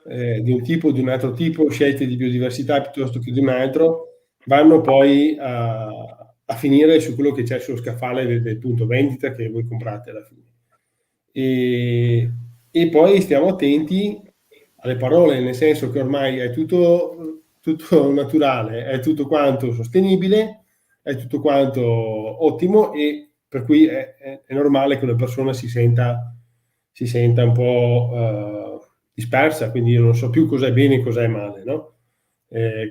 di un tipo o di un altro tipo, scelte di biodiversità piuttosto che di un altro, vanno poi a finire su quello che c'è sullo scaffale del punto vendita che voi comprate alla fine. E poi stiamo attenti alle parole, nel senso che ormai è tutto naturale, è tutto quanto sostenibile, è tutto quanto ottimo, e per cui è normale che una persona si senta un po' dispersa, quindi io non so più cos'è bene e cos'è male, no?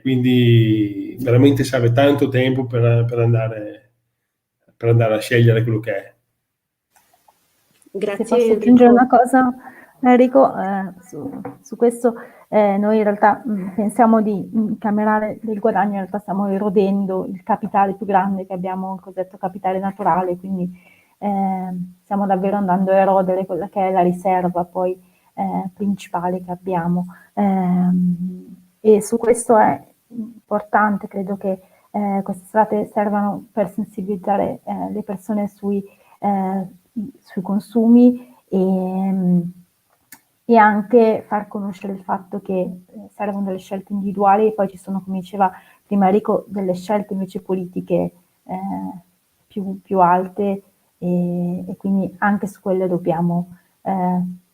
Quindi veramente serve tanto tempo per andare a scegliere quello che è. Se Grazie posso aggiungere una Enrico. cosa, Enrico, su questo, noi in realtà pensiamo di incamerare del guadagno, in realtà stiamo erodendo il capitale più grande che abbiamo, il cosiddetto capitale naturale, quindi stiamo davvero andando a erodere quella che è la riserva poi principale che abbiamo. E su questo è importante, credo che queste strade servano per sensibilizzare le persone sui consumi e anche far conoscere il fatto che servono delle scelte individuali, e poi ci sono, come diceva prima Enrico, delle scelte invece politiche più alte, e quindi anche su quelle dobbiamo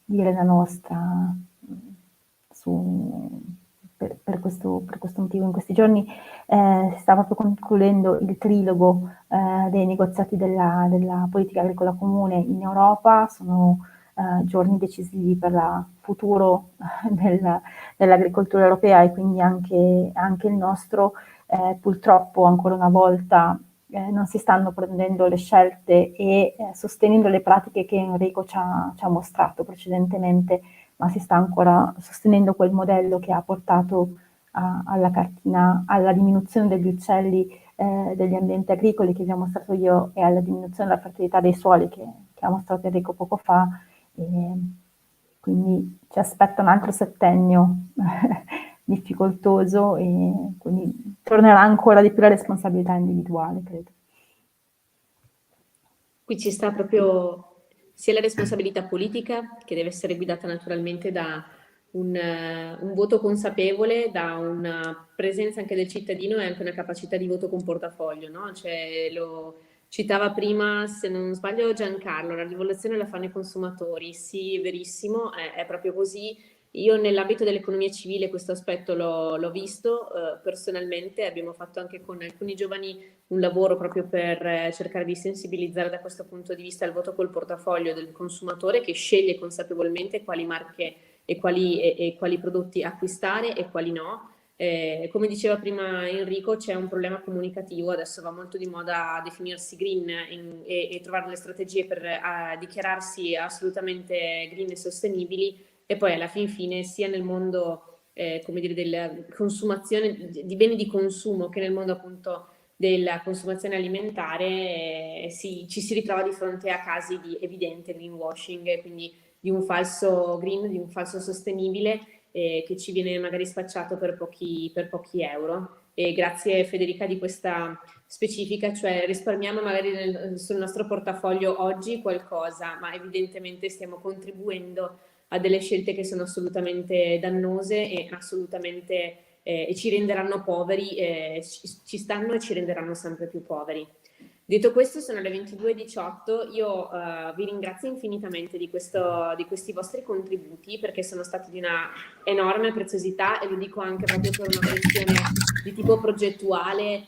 dire la nostra per questo motivo. In questi giorni si sta proprio concludendo il trilogo dei negoziati della politica agricola comune in Europa. Sono giorni decisivi per il futuro dell'agricoltura europea, e quindi anche il nostro. Purtroppo ancora una volta non si stanno prendendo le scelte e sostenendo le pratiche che Enrico ci ha mostrato precedentemente, ma si sta ancora sostenendo quel modello che ha portato alla cartina, alla diminuzione degli uccelli degli ambienti agricoli che vi ho mostrato io, e alla diminuzione della fertilità dei suoli che ha mostrato Enrico poco fa. E quindi ci aspetta un altro settennio difficoltoso, e quindi tornerà ancora di più la responsabilità individuale, credo. Qui ci sta proprio sia la responsabilità politica, che deve essere guidata naturalmente da un voto consapevole, da una presenza anche del cittadino e anche una capacità di voto con portafoglio, no? Cioè, lo citava prima, se non sbaglio, Giancarlo, la rivoluzione la fanno i consumatori. Sì, verissimo, è proprio così. Io nell'ambito dell'economia civile questo aspetto l'ho visto personalmente. Abbiamo fatto anche con alcuni giovani un lavoro proprio per cercare di sensibilizzare da questo punto di vista il voto col portafoglio del consumatore, che sceglie consapevolmente quali marche e quali prodotti acquistare e quali no. Come diceva prima Enrico, c'è un problema comunicativo, adesso va molto di moda definirsi green e trovare delle strategie per dichiararsi assolutamente green e sostenibili, e poi alla fin fine sia nel mondo come dire, della consumazione di beni di consumo che nel mondo appunto della consumazione alimentare ci si ritrova di fronte a casi di evidente greenwashing, quindi di un falso green, di un falso sostenibile che ci viene magari spacciato per pochi euro. E grazie Federica di questa specifica, cioè risparmiamo magari sul nostro portafoglio oggi qualcosa, ma evidentemente stiamo contribuendo a delle scelte che sono assolutamente dannose e assolutamente e ci renderanno poveri, ci stanno e ci renderanno sempre più poveri. Detto questo, sono le 22:18, io vi ringrazio infinitamente di questi vostri contributi, perché sono stati di una enorme preziosità, e lo dico anche proprio per una questione di tipo progettuale,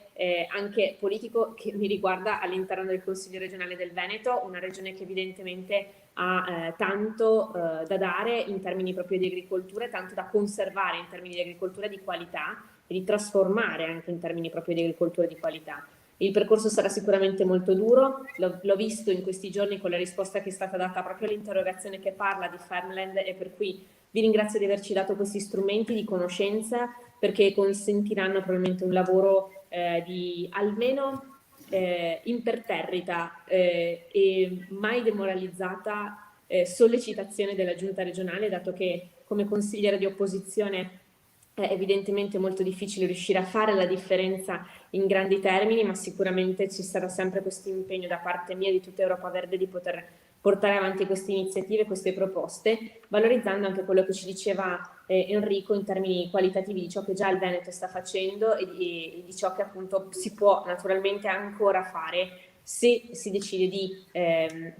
anche politico, che mi riguarda all'interno del Consiglio regionale del Veneto, una regione che evidentemente ha tanto da dare in termini proprio di agricoltura, tanto da conservare in termini di agricoltura di qualità e di trasformare anche in termini proprio di agricoltura di qualità. Il percorso sarà sicuramente molto duro, l'ho visto in questi giorni con la risposta che è stata data proprio all'interrogazione che parla di Farmland, e per cui vi ringrazio di averci dato questi strumenti di conoscenza, perché consentiranno probabilmente un lavoro di almeno imperterrita e mai demoralizzata sollecitazione della Giunta regionale, dato che come consigliere di opposizione è evidentemente molto difficile riuscire a fare la differenza in grandi termini, ma sicuramente ci sarà sempre questo impegno da parte mia e di tutta Europa Verde di poter portare avanti queste iniziative, queste proposte, valorizzando anche quello che ci diceva Enrico in termini qualitativi di ciò che già il Veneto sta facendo e di ciò che appunto si può naturalmente ancora fare se si decide di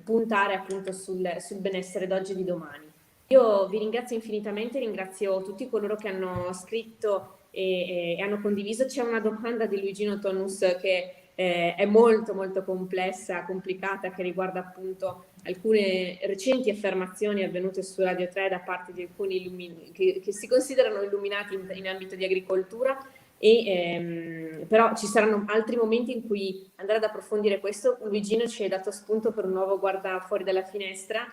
puntare appunto sul benessere d'oggi e di domani. Io vi ringrazio infinitamente, ringrazio tutti coloro che hanno scritto e hanno condiviso. C'è una domanda di Luigino Tonus che è molto molto complessa, complicata, che riguarda appunto alcune recenti affermazioni avvenute su Radio 3 da parte di alcuni che si considerano illuminati in ambito di agricoltura, però ci saranno altri momenti in cui andare ad approfondire questo. Luigino ci ha dato spunto per un nuovo guarda fuori dalla finestra,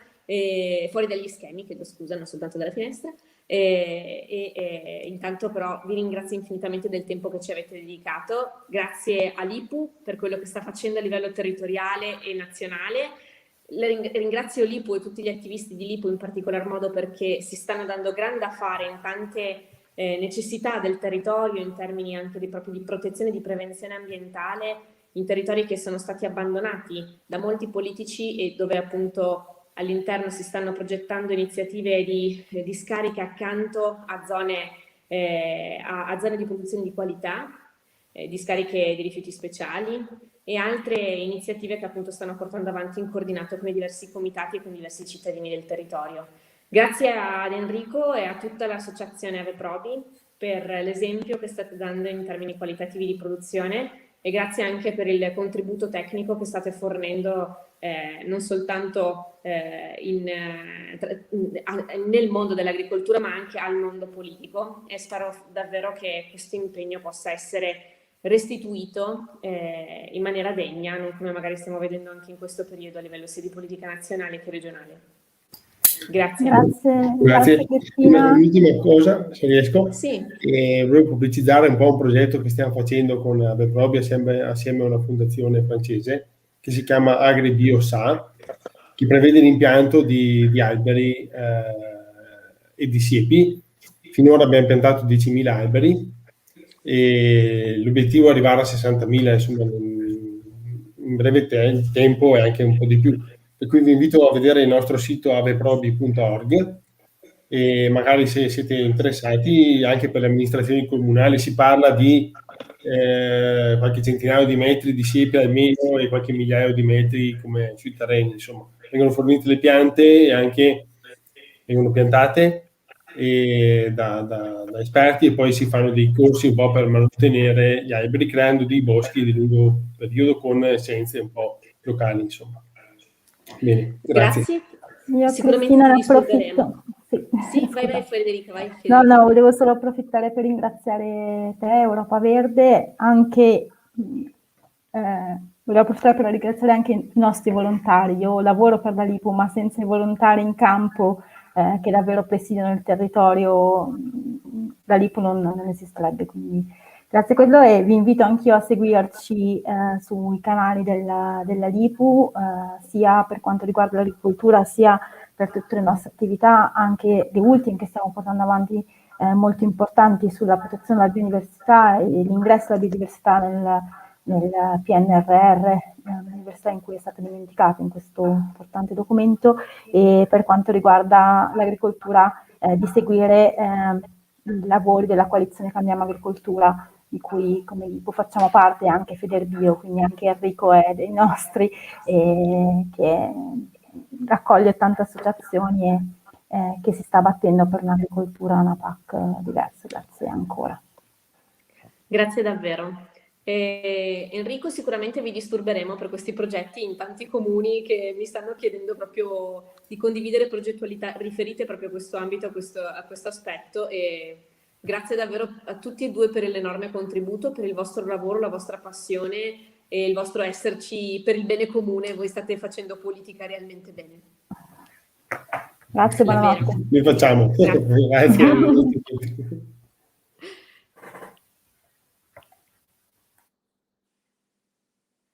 fuori dagli schemi, chiedo scusa, non soltanto dalla finestra. Intanto però vi ringrazio infinitamente del tempo che ci avete dedicato. Grazie all'IPU per quello che sta facendo a livello territoriale e nazionale. Ringrazio l'IPU e tutti gli attivisti di l'IPU in particolar modo, perché si stanno dando grande da fare in tante necessità del territorio, in termini anche proprio di protezione e di prevenzione ambientale, in territori che sono stati abbandonati da molti politici e dove appunto all'interno si stanno progettando iniziative di discarica accanto a zone di produzione di qualità, discariche di rifiuti speciali e altre iniziative che appunto stanno portando avanti in coordinato con i diversi comitati e con diversi cittadini del territorio. Grazie ad Enrico e a tutta l'associazione AveProbi per l'esempio che state dando in termini qualitativi di produzione, e grazie anche per il contributo tecnico che state fornendo non soltanto nel mondo dell'agricoltura, ma anche al mondo politico, e spero davvero che questo impegno possa essere restituito in maniera degna, non come magari stiamo vedendo anche in questo periodo a livello sia di politica nazionale che regionale. Grazie. Grazie Cristina. L'ultima cosa, se riesco, sì. Volevo pubblicizzare un po' un progetto che stiamo facendo con AveProbi assieme a una fondazione francese che si chiama AgriBioSA, che prevede l'impianto di alberi e di siepi. Finora abbiamo piantato 10.000 alberi e l'obiettivo è arrivare a 60.000 insomma, in breve tempo e anche un po' di più. Per cui vi invito a vedere il nostro sito aveprobi.org e magari se siete interessati anche per le amministrazioni comunali si parla di qualche centinaio di metri di siepe almeno e qualche migliaio di metri come sui terreni, insomma. Vengono fornite le piante e anche vengono piantate da esperti e poi si fanno dei corsi un po' per mantenere gli alberi creando dei boschi di lungo periodo con essenze un po' locali, insomma. Bene, grazie. Io Sicuramente Cristina ti disturberemo. Sì, vai Federica, vai. Federica. No, volevo solo approfittare per ringraziare te, Europa Verde, anche volevo approfittare per ringraziare anche i nostri volontari. Io lavoro per la LIPU, ma senza i volontari in campo che davvero presidiano il territorio, la LIPU non esisterebbe, quindi grazie a quello, e vi invito anch'io a seguirci sui canali della LIPU, sia per quanto riguarda l'agricoltura, sia per tutte le nostre attività, anche le ultime che stiamo portando avanti, molto importanti sulla protezione della biodiversità e l'ingresso della biodiversità nel PNRR, l'università in cui è stata dimenticata in questo importante documento, e per quanto riguarda l'agricoltura di seguire i lavori della coalizione Cambiamo Agricoltura, di cui come LIPU facciamo parte, anche Federbio, quindi anche Enrico è dei nostri, che raccoglie tante associazioni e che si sta battendo per un'agricoltura, una PAC diversa. Grazie ancora. Grazie davvero. Enrico, sicuramente vi disturberemo per questi progetti in tanti comuni che mi stanno chiedendo proprio di condividere progettualità riferite proprio a questo ambito, a questo aspetto, e grazie davvero a tutti e due per l'enorme contributo, per il vostro lavoro, la vostra passione e il vostro esserci per il bene comune. Voi state facendo politica realmente bene. Grazie, buonanotte. Noi facciamo. Grazie.